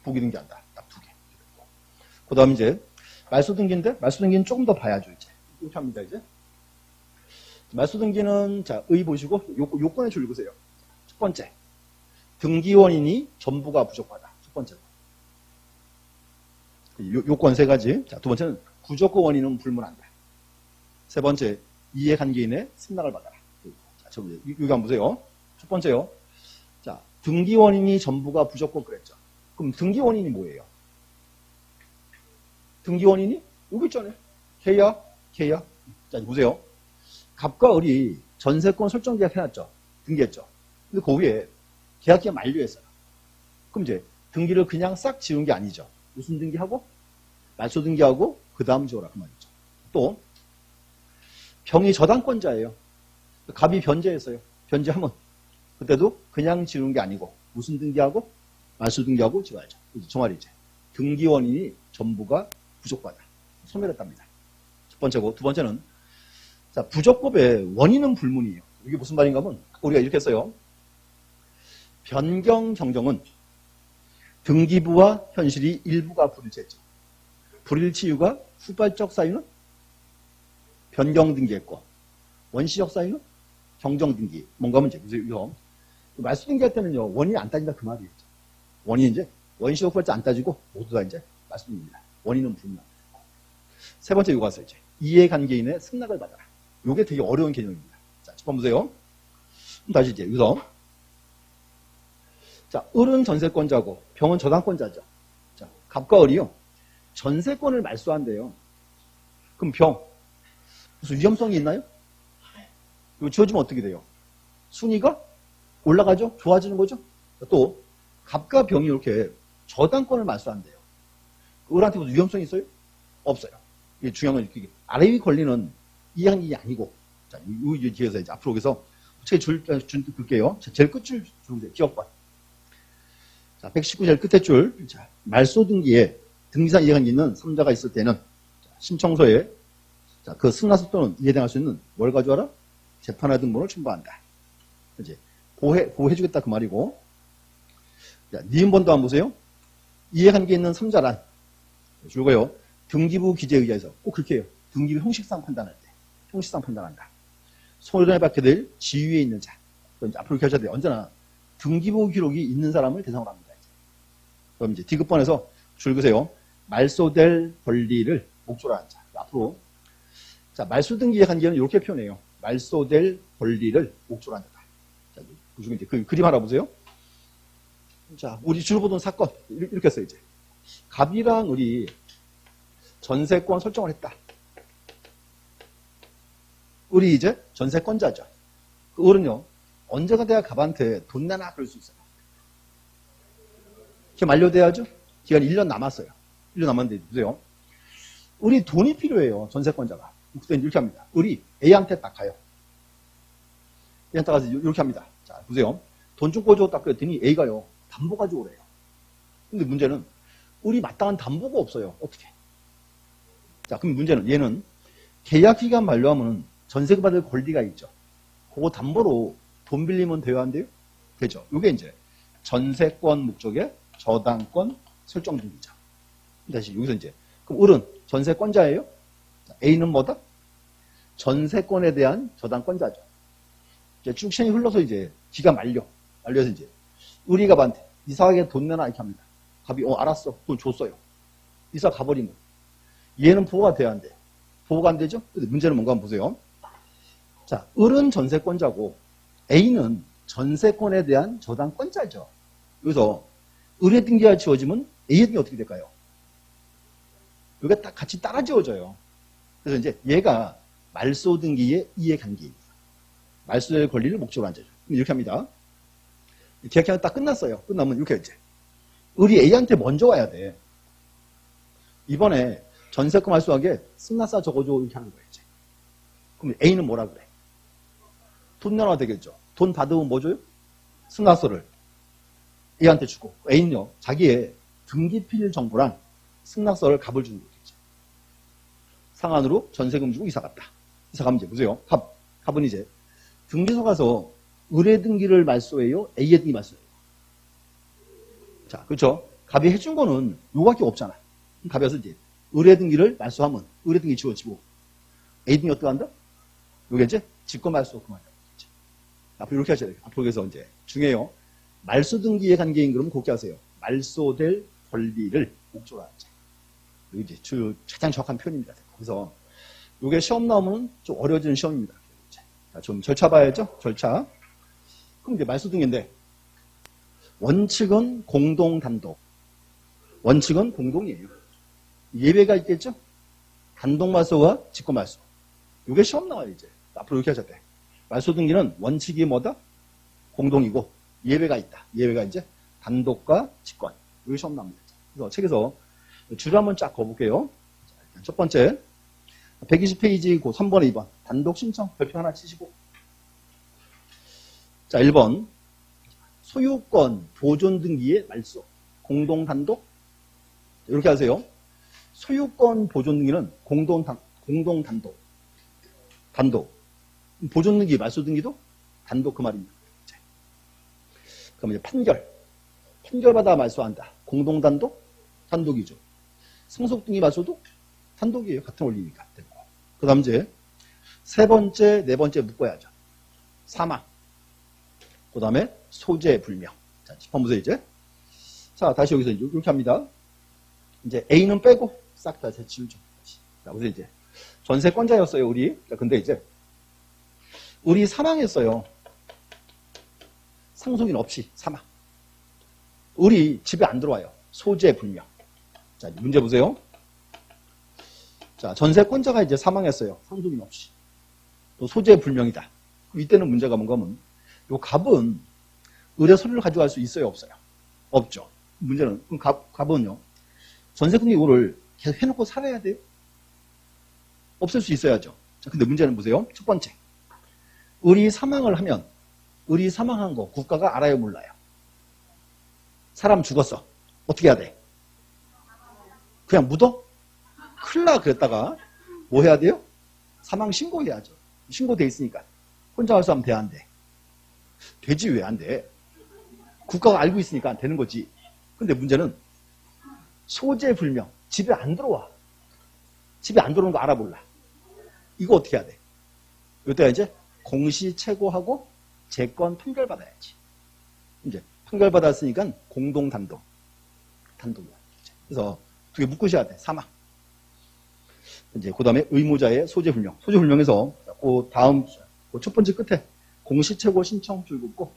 부기등기한다. 딱 두 개. 그 다음 이제 말소등기인데 말소등기는 조금 더 봐야죠. 이제. 이렇게 합니다. 이제. 말소등기는 자, 의 보시고 요건의 줄 읽으세요. 첫 번째. 등기 원인이 전부가 부족하다. 첫 번째로. 요건 세 가지. 자, 두 번째는 부족한 원인은 불문한다. 세 번째, 이해관계인의 승낙을 받아라. 자, 여기 한번 보세요. 첫 번째요. 자, 등기 원인이 전부가 부족하고 그랬죠. 그럼 등기 원인이 뭐예요? 등기 원인이 여기 있잖아요. 계약. 자, 보세요. 갑과 을이 전세권 설정 계약 해놨죠. 등기했죠. 근데 그 위에 계약기가 만료했어요. 그럼 이제 등기를 그냥 싹 지운 게 아니죠. 무슨 등기하고? 말소 등기하고 그 다음 지어라 그 말이죠. 또 병이 저당권자예요. 갑이 변제했어요. 변제하면 그때도 그냥 지우는 게 아니고 무슨 등기하고? 말소 등기하고 지어야죠. 저 말이지. 등기 원인이 전부가 부족하다. 소멸했답니다. 첫 번째고 두 번째는 자, 부족법의 원인은 불문이에요. 이게 무슨 말인가 하면 우리가 이렇게 써요. 변경 정정은 등기부와 현실이 일부가 불일치했죠. 불일치 이유가 후발적 사유는 변경 등기했고 원시적 사유는 정정 등기. 뭔가 하면 이제 보세요. 말소 등기할 때는요 원인이 안 따진다 그 말이에요. 원인이 이제 원시적 후발적 안 따지고 모두 다 이제 말소 등기입니다. 원인은 불문. 세 번째 이거 가서 이제 이해관계인의 승낙을 받아라. 이게 되게 어려운 개념입니다. 자, 첫 번 보세요. 다시 이제 여기서 자, 을은 전세권자고 병은 저당권자죠. 자, 갑과 을이요. 전세권을 말소한대요. 그럼 병 무슨 위험성이 있나요? 이거 지워지면 어떻게 돼요? 순위가 올라가죠? 좋아지는 거죠? 또 갑과 병이 이렇게 저당권을 말소한대요. 을한테 무슨 위험성이 있어요? 없어요. 이게 중요한 건 이게 아래 위 권리는 이해관계인이 아니고 자, 이 뒤에서 이제 앞으로 여기서 제 줄 긋게요. 제일 끝줄 주세요. 기억관. 자, 119 제일 끝에 줄. 자, 말소 등기에 등기상 이해관계 있는 3자가 있을 때는 자, 신청서에 자, 그 승낙서 또는 이해당할 수 있는 뭘 가져와라? 재판화 등본을 첨부한다. 이제 보호해주겠다 그 말이고. 자, 니은번도 한번 보세요. 이해관계 있는 3자란 줄거요. 등기부 기재에 의해서 꼭 그렇게 해요. 등기부 형식상 판단할 때. 형식상 판단한다. 소유권을 받게 될 지위에 있는 자. 이제 앞으로 이렇게 하셔야 돼요. 언제나 등기부 기록이 있는 사람을 대상으로 합니다. 이제. 그럼 이제 D급번에서 줄그세요. 말소될 권리를 목조로 한 자. 앞으로. 자, 말소등기 관계는 이렇게 표현해요. 말소될 권리를 목조로 한 자다. 자, 그중에 이제 그 그림 하나 보세요. 자, 우리 주로 보던 사건. 이렇게 써요, 이제. 갑이랑 을이 전세권 설정을 했다. 을이 이제 전세권자죠. 그 을은요, 언제가 돼야 갑한테 돈 내나 그럴 수 있어요. 이렇게 만료돼야죠? 기간이 1년 남았어요. 1년 남았는데, 보세요. 을이 돈이 필요해요, 전세권자가. 그때 이렇게 합니다. 을이 A한테 딱 가요. A한테 가서 이렇게 합니다. 자, 보세요. 돈 좀 꿔줘 딱 그랬더니 A가요, 담보 가지고 오래요. 근데 문제는, 을이 마땅한 담보가 없어요. 어떻게? 자, 그럼 문제는 얘는 계약 기간 만료하면 전세 받을 권리가 있죠. 그거 담보로 돈 빌리면 돼요, 안 돼요? 되죠. 이게 이제 전세권 목적의 저당권 설정 등기죠. 다시 여기서 이제 그럼 을은 전세권자예요? A는 뭐다? 전세권에 대한 저당권자죠. 이제 쭉 시간이 흘러서 이제 기가 말려서 이제 을이 갑한테 이사하게 돈 내놔 이렇게 합니다. 갑이 알았어, 돈 줬어요. 이사 가버리면 얘는 보호가 돼야 안 돼. 보호가 안 되죠? 근데 문제는 뭔가 한번 보세요. 자, 을은 전세권자고 A는 전세권에 대한 저당권자죠. 여기서 을의 등기가 지워지면 A의 등기 어떻게 될까요? 이게 딱 같이 따라 지워져요. 그래서 이제 얘가 말소 등기의 이해관계입니다. 말소될 권리를 목적으로 한 자죠. 이렇게 합니다. 계약기간 딱 끝났어요. 끝나면 이렇게 이제 을이 A한테 먼저 와야 돼. 이번에 전세권 말소하게 승낙서 적어줘 이렇게 하는 거예요. 이제. 그럼 A는 뭐라 그래? 돈 내놔야 되겠죠. 돈 받으면 뭐 줘요? 승낙서를 A한테 주고, A는요, 자기의 등기필 정보랑 승낙서를 갑을 주는 거겠죠. 상한으로 전세금 주고 이사 갔다. 이사 가면 이제 보세요. 갑은 이제 등기소 가서 의뢰 등기를 말소해요? A의 등기 말소해요? 자, 그렇죠. 갑이 해준 거는 요거밖에 없잖아. 갑이 와서 이제 의뢰 등기를 말소하면 의뢰 등기 지워지고 A 등기 어떻게 한다? 요게 이제 직권 말소 그만이라고 했죠. 앞으로 이렇게 하셔야 돼요. 앞으로 그래서 이제 중요해요. 말소 등기의 관계인 그러면 곱게 하세요. 말소될 권리를 목조로 하자. 이게 이제 가장 정확한 표현입니다. 그래서 이게 시험 나오면 좀 어려워지는 시험입니다. 자, 좀 절차 봐야죠. 절차. 그럼 이제 말소 등기인데 원칙은 공동 단독. 원칙은 공동이에요. 예외가 있겠죠? 단독 말소와 직권 말소. 이게 시험 나와요, 이제. 앞으로 이렇게 하셔야 돼. 말소 등기는 원칙이 뭐다? 공동이고, 예외가 있다. 예외가 이제 단독과 직권. 이게 시험 나옵니다. 그래서 책에서 줄을 한번 쫙 그어볼게요. 첫 번째, 120페이지 고 3번에 2번. 단독 신청 별표 하나 치시고. 자, 1번. 소유권 보존 등기의 말소. 공동 단독. 이렇게 하세요. 소유권 보존 등기는 공동 단독. 단독. 보존 등기, 말소 등기도 단독 그 말입니다. 그럼 이제 판결받아 말소한다. 공동 단독? 단독이죠. 상속 등기 말소도 단독이에요. 같은 원리니까. 그 다음 이제 세 번째, 네 번째 묶어야죠. 사망. 그 다음에 소재 불명. 자, 짚어보세요, 이제. 자, 다시 여기서 이렇게 합니다. 이제 A는 빼고 싹 다 재치우죠. 자, 그래서 이제 전세권자였어요, 우리. 자, 근데 이제 우리 사망했어요. 상속인 없이 사망. 우리 집에 안 들어와요. 소재 불명. 자, 문제 보세요. 자, 전세권자가 이제 사망했어요. 상속인 없이. 또 소재 불명이다. 이때는 문제가 뭔가 하면 요 갑은 의뢰 서류를 가져갈 수 있어요, 없어요? 없죠. 문제는 그럼 갑은요. 전세권자 이거를 계속 해놓고 살아야 돼요? 없을 수 있어야죠. 자, 근데 문제는 보세요. 첫 번째. 의리 사망을 하면 의리 사망한 거 국가가 알아요, 몰라요? 사람 죽었어. 어떻게 해야 돼? 그냥 묻어? 큰일 나 그랬다가 뭐 해야 돼요? 사망 신고해야죠. 신고돼 있으니까. 혼자 할 수 하면 돼, 안 돼? 되지 왜 안 돼? 국가가 알고 있으니까 안 되는 거지. 근데 문제는 소재 불명. 집에 안 들어와. 집에 안 들어오는 거 알아볼라. 이거 어떻게 해야 돼? 이때가 이제 공시최고하고 재건 판결받아야지. 이제 판결받았으니까 공동 단독이야. 그래서 두 개 묶으셔야 돼. 사망. 이제 그 다음에 의무자의 소재불명. 소재불명에서 그 다음 그 첫 번째 끝에 공시최고 신청 줄 긋고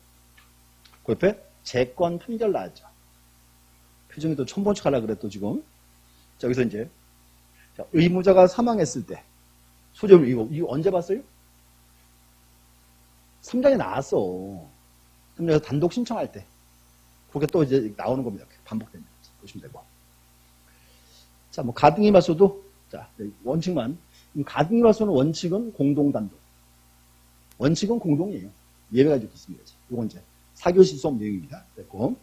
그 옆에 재건 판결 나왔죠. 표정이 또 첨본척 하려고 그래 또 지금. 자, 여기서 이제 자, 의무자가 사망했을 때 소재불명 이거 언제 봤어요? 3장에 나왔어. 3장에서 단독 신청할 때. 그게 또 이제 나오는 겁니다. 반복됩니다. 보시면 되고. 자, 뭐, 가등기 말소도, 자, 원칙만. 가등기 말소는 원칙은 공동 단독. 원칙은 공동이에요. 예외가 이렇게 있습니다. 이건 이제 4교시 수업 내용입니다. 됐고.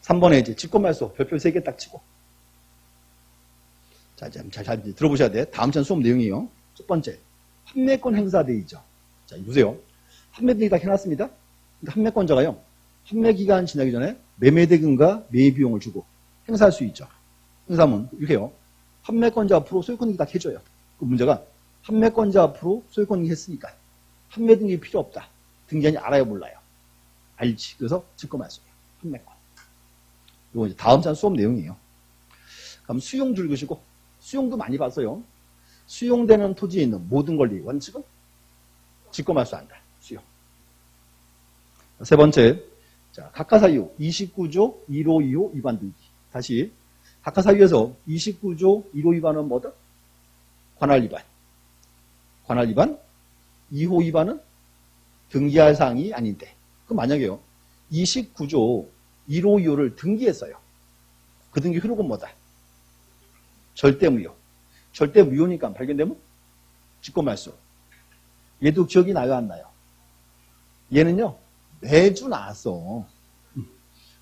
3번에 이제 직권 말소, 별표 3개 딱 치고. 자, 잘 들어보셔야 돼. 다음 장 수업 내용이에요. 첫 번째. 판매권 행사되죠. 자, 보세요. 판매 등기 다 해놨습니다. 근데 판매권자가요. 판매 기간 지나기 전에 매매대금과 매입비용을 주고 행사할 수 있죠. 행사하면 이렇게 해요. 판매권자 앞으로 소유권 등기 다 해줘요. 그 문제가 판매권자 앞으로 소유권 등기 했으니까 판매 등기 필요 없다. 등기한이 알아요, 몰라요? 알지. 그래서 직권 말소예요. 판매권. 이거 이제 다음 장 수업 내용이에요. 그럼 수용 줄 것이고 수용도 많이 봤어요. 수용되는 토지에 있는 모든 권리 원칙은 직권 말소한다. 수용. 세 번째, 자, 각하사유 29조 1호 2호 위반 등기. 다시 각하사유에서 29조 1호 위반은 뭐다? 관할 위반. 관할 위반. 2호 위반은 등기할 사항이 아닌데. 그럼 만약에요. 29조 1호 2호를 등기했어요. 그 등기 효력은 뭐다? 절대무효. 절대무효니까 발견되면 직권 말소. 얘도 기억이 나요, 안 나요? 얘는요, 매주 나왔어.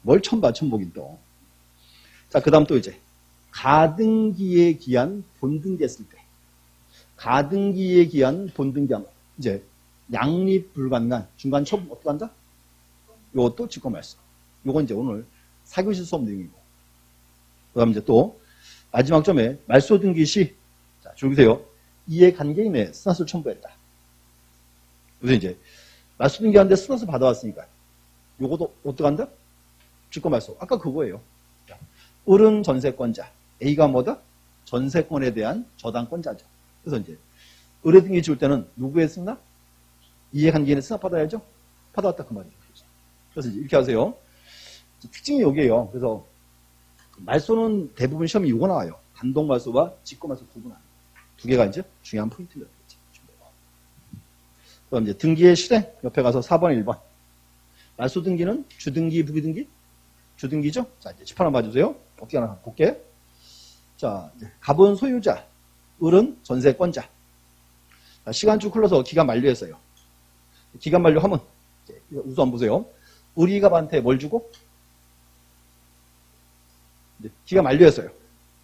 뭘 천바 천복인 또. 자, 그 다음 또 이제 가등기에 기한 본등기했을 때. 가등기에 기한 본등기하면 이제 양립 불가능한 중간 처분 어떻게 한다? 요것도 직권 말소. 요건 이제 오늘 4교시 수업 내용이고. 그 다음 이제 또 마지막 점에 말소 등기 시, 자, 줄기세요. 이해관계인의 스나스를 첨부했다. 그래서 이제 말소 등기하는데 스나스 받아왔으니까 요것도 어떻게 한다? 직권 말소. 아까 그거예요. 을은 전세권자. A가 뭐다? 전세권에 대한 저당권자죠. 그래서 이제 의뢰 등기 지울 때는 누구의 승낙? 이해관계인의 승낙 받아야죠. 받아왔다 그 말이죠. 그래서 이제 이렇게 하세요. 특징이 여기에요. 그래서 말소는 대부분 시험이 이거 나와요. 단독말소와 직권말소 구분하는 두 개가 이제 중요한 포인트입니다. 그럼 이제 등기의 실행 옆에 가서 4번, 1번. 말소 등기는 주등기, 부기등기? 주등기죠? 자, 이제 집 하나 봐주세요. 어떻게 하나 볼게. 자, 이제 가본 소유자, 을은 전세권자. 자, 시간 쭉 흘러서 기간 만료했어요. 기간 만료하면 우선 보세요. 을이 갑한테 뭘 주고? 이제 기간 만료했어요.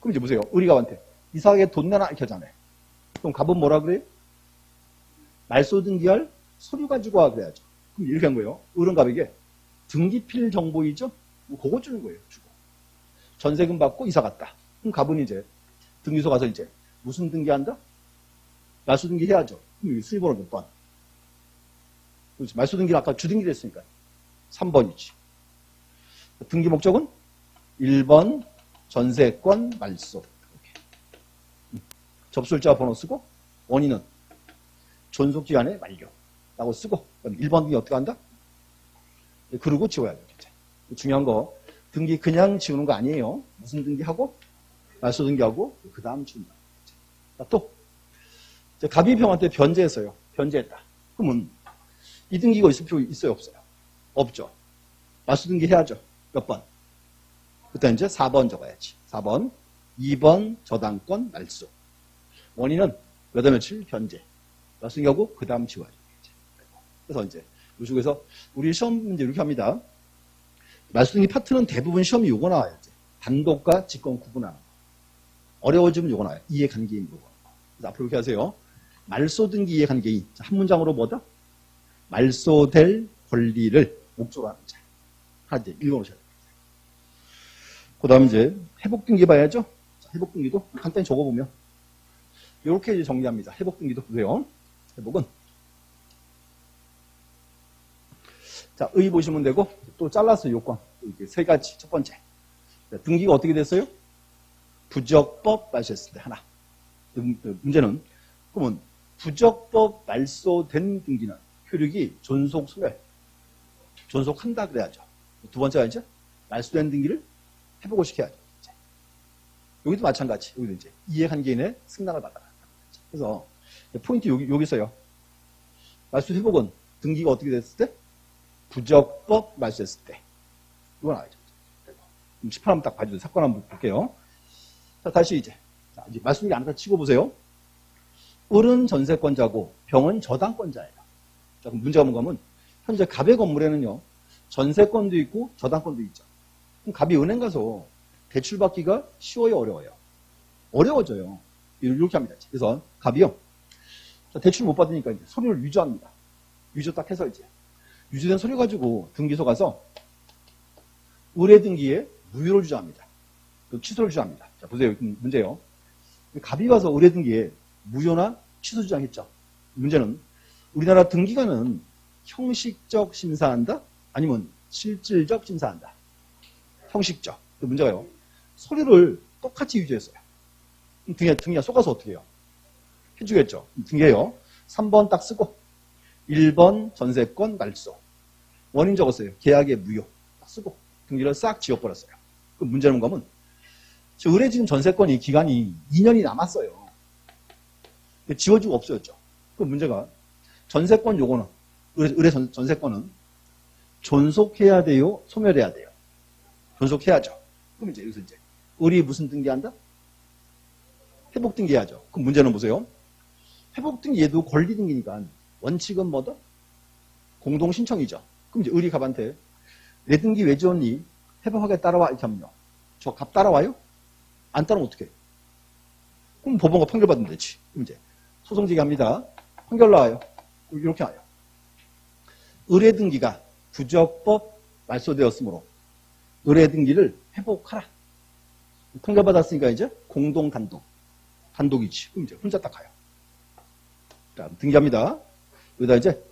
그럼 이제 보세요. 을이 갑한테 이상하게 돈 내놔 이렇게 하잖아요. 그럼 갑은 뭐라 그래요? 말소 등기할 서류 가지고 와 그래야죠. 그럼 이렇게 한 거예요. 을은 갑에게 등기필 정보이죠? 뭐 그거 주는 거예요. 주고. 전세금 받고 이사 갔다. 그럼 갑은 이제 등기소 가서 이제 무슨 등기한다? 말소 등기 해야죠. 그럼 수입번호 몇 번? 그렇지. 말소 등기는 아까 주등기를 했으니까 3번이지. 등기 목적은 1번 전세권 말소. 이렇게. 접수일자 번호 쓰고 원인은 존속기간의 만료라고 쓰고 그럼 1번 등기 어떻게 한다? 그러고 지워야 돼요. 중요한 거 등기 그냥 지우는 거 아니에요. 무슨 등기하고 말소 등기하고 그 다음 지운다. 또 갑이 병한테 변제했어요. 변제했다. 그러면 이 등기가 있을 필요 있어요? 없어요? 없죠. 말소 등기 해야죠. 몇 번? 그때 이제 4번 적어야지. 4번 2번 저당권 말소. 원인은 몇 월 며칠 변제. 말소 등기하고 그 다음 지워야죠. 그래서 이제 이 중에서 우리 시험 문제 이렇게 합니다. 말소 등기 파트는 대부분 시험이 요거 나와요. 단독과 직권 구분하는 거. 어려워지면 요거 나와요. 이해관계인 부분. 그래서 앞으로 이렇게 하세요. 말소 등기 이해관계인. 한 문장으로 뭐다? 말소될 권리를 목적으로 하는 자. 하나 이제 읽어놓으셔야 됩니다. 그 다음 이제 회복 등기 봐야죠. 자, 회복 등기도 간단히 적어보면 이렇게 이제 정리합니다. 회복 등기도 보세요. 회복은 자, 의 보시면 되고 또 잘라서 요건 이렇게 세 가지. 첫 번째 등기가 어떻게 됐어요? 부적법 말소했을 때 하나. 문제는 그러면 부적법 말소된 등기는 효력이 존속 소멸 존속한다 그래야죠. 두 번째가 이제 말소된 등기를 회복을 시켜야죠. 이제. 여기도 마찬가지. 여기도 이제 이해관계인의 승낙을 받아라. 그래서 포인트 여기 있어요. 말소 회복은 등기가 어떻게 됐을 때? 부적법 말소했을 때. 이건 알죠. 18번 딱 봐주세요. 사건 한번 볼게요. 자, 다시 이제 말소 등기 안 다 치고 보세요. 을은 전세권자고 병은 저당권자예요. 자, 그럼 문제가 뭔가 하면 현재 갑의 건물에는요. 전세권도 있고 저당권도 있죠. 그럼 갑이 은행 가서 대출 받기가 쉬워요, 어려워요? 어려워져요. 이렇게 합니다. 그래서 갑이요. 자, 대출 못 받으니까 이제 서류를 위조합니다. 위조 딱 해서 이제 위조된 서류 가지고 등기소 가서 의뢰 등기에 무효를 주장합니다. 취소를 주장합니다. 자, 보세요. 문제요. 갑이 가서 의뢰 등기에 무효나 취소 주장했죠. 문제는 우리나라 등기관은 형식적 심사한다? 아니면 실질적 심사한다? 형식적. 그 문제가요. 서류를 똑같이 위조했어요. 등기가 속아서 어떻게 해요? 해주겠죠. 등기해요. 3번 딱 쓰고 1번 전세권 말소. 원인 적었어요. 계약의 무효. 딱 쓰고 등기를 싹 지워버렸어요. 그 문제는 뭔가 하면 의뢰 지금 전세권이 기간이 2년이 남았어요. 지워지고 없어졌죠. 그 문제가 전세권 요거는 의뢰 전세권은 존속해야 돼요? 소멸해야 돼요? 존속해야죠. 그럼 이제 여기서 이제 을이 무슨 등기한다? 회복 등기해야죠. 그럼 문제는 보세요. 회복 등기 얘도 권리 등기니까 원칙은 뭐다? 공동 신청이죠. 그럼 이제 을이 갑한테 내 등기 왜 지웠니? 회복하게 따라와. 이렇게 하면요. 저 갑 따라와요? 안 따라오면 어떡해? 그럼 법원과 판결받으면 되지. 그럼 이제 소송 제기합니다. 판결 나와요. 이렇게 나와요. 을의 등기가 부적법 말소되었으므로 을의 등기를 회복하라. 판결받았으니까 이제 공동 단독이지. 그럼 이제 혼자 딱 가요. 자, 등기합니다. 여기다 이제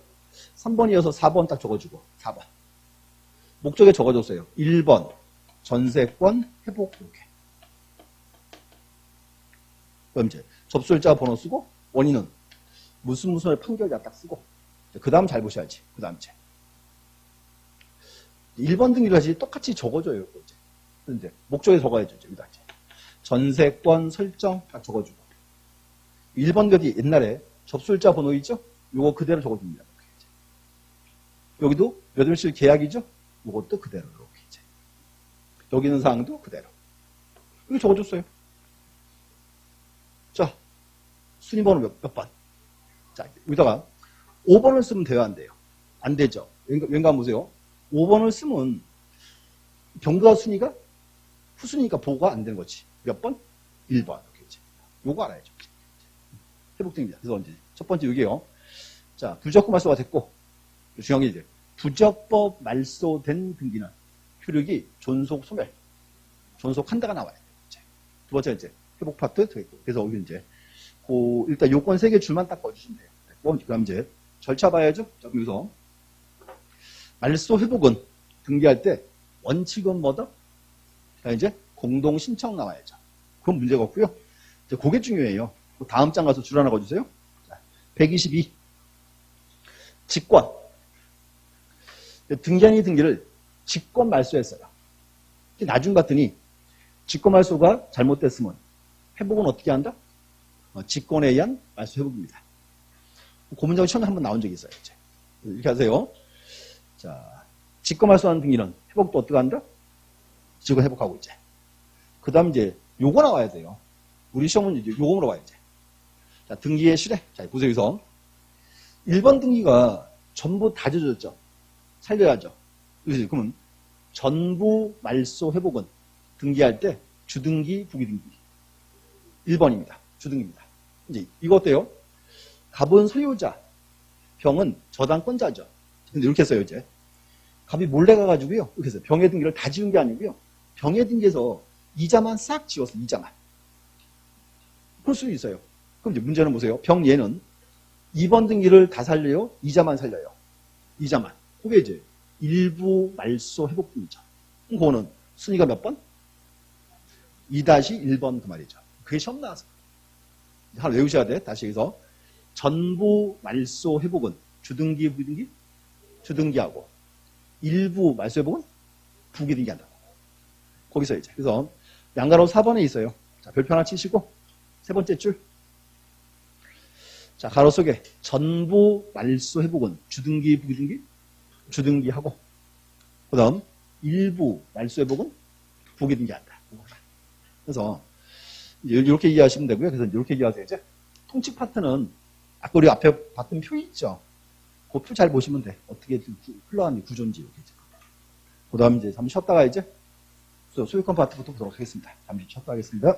3번이어서 4번 딱 적어주고 4번. 목적에 적어줬어요. 1번 전세권 회복 이렇게. 그럼 이제 접수일자 번호 쓰고 원인은 무슨 판결자 딱 쓰고 그 다음 잘 보셔야지. 그 다음 이제 1번 등기를 다시 똑같이 적어줘요. 이제. 이제 목적에 적어야죠. 이제 여기다 이제 전세권 설정 딱 적어주고 1번 등기 옛날에 접수일자 번호 있죠? 요거 그대로 적어줍니다. 이제. 여기도 여덟실 계약이죠? 요것도 그대로 이렇게 이제. 여기 있는 사항도 그대로. 이거 적어줬어요. 자, 순위번호 몇 번? 자, 여기다가 5번을 쓰면 돼요, 안 돼요? 안 되죠. 왠가 보세요. 5번을 쓰면 병부가 순위가 후순위니까 보고가 안 되는 거지. 몇 번? 1번. 이렇게 이제. 요거 알아야죠. 회복됩니다. 그래서 이제 첫 번째 여기요. 자, 부적법 말소가 됐고, 중요한 게 이제 부적법 말소된 등기는 효력이 존속 소멸, 존속한다가 나와요. 이제. 두 번째 이제 회복 파트 되겠고. 그래서 여기 이제 일단 요건 3개 줄만 딱 꺼주시면 돼요. 그럼 이제 절차 봐야죠. 자, 여기서 말소 회복은 등기할 때 원칙은 뭐다? 자, 이제 공동 신청 나와야죠. 그건 문제가 없고요. 이제 그게 중요해요. 다음 장 가서 줄 하나 꺼주세요. 자, 122. 직권. 등기한이 등기를 직권 말소했어요. 나중 봤더니 직권 말소가 잘못됐으면 회복은 어떻게 한다? 직권에 의한 말소 회복입니다. 그 문장이 처음에 한번 나온 적이 있어요. 이제. 이렇게 하세요. 자, 직권 말소하는 등기는 회복도 어떻게 한다? 직권 회복하고 이제. 그 다음 이제 요거 나와야 돼요. 우리 시험은 이제 요거 물어봐야지. 자, 등기의 실행. 자, 보세요. 여기서 1번 등기가 전부 다 젖었죠. 살려야죠. 그러면 전부 말소 회복은 등기할 때 주등기, 부기등기. 1번입니다. 주등기입니다. 이제 이거 어때요? 갑은 소유자, 병은 저당권자죠. 근데 이렇게 써요, 이제. 갑이 몰래 가가지고요. 이렇게 해서 병의 등기를 다 지운 게 아니고요. 병의 등기에서 이자만 싹 지웠어, 이자만. 그럴 수 있어요. 그럼 이제 문제는 보세요. 병 얘는 2번 등기를 다 살려요? 이자만 살려요? 이자만. 그게 이제 일부 말소 회복 등기죠. 그럼 그거는 순위가 몇 번? 2-1번 그 말이죠. 그게 시험 나와서. 하나 외우셔야 돼. 다시 여기서. 전부 말소 회복은 주등기, 부등기? 주등기하고 일부 말소 회복은 부기등기 한다고. 거기서 이제. 그래서 양가로 4번에 있어요. 자, 별표 하나 치시고 세 번째 줄. 자, 가로 속에 전부 말소 회복은 주등기, 부기등기? 주등기하고 그 다음 일부 말소 회복은 부기등기 한다. 그래서 이렇게 이해하시면 되고요. 그래서 이렇게 이해하세요. 이제 통칙 파트는 아까 우리 앞에 봤던 표 있죠. 그 표 잘 보시면 돼. 어떻게 흘러가는 구조인지 이렇게. 그 다음 이제 잠시 쉬었다가 이제 소유권 파트부터 보도록 하겠습니다. 잠시 쉬었다 하겠습니다.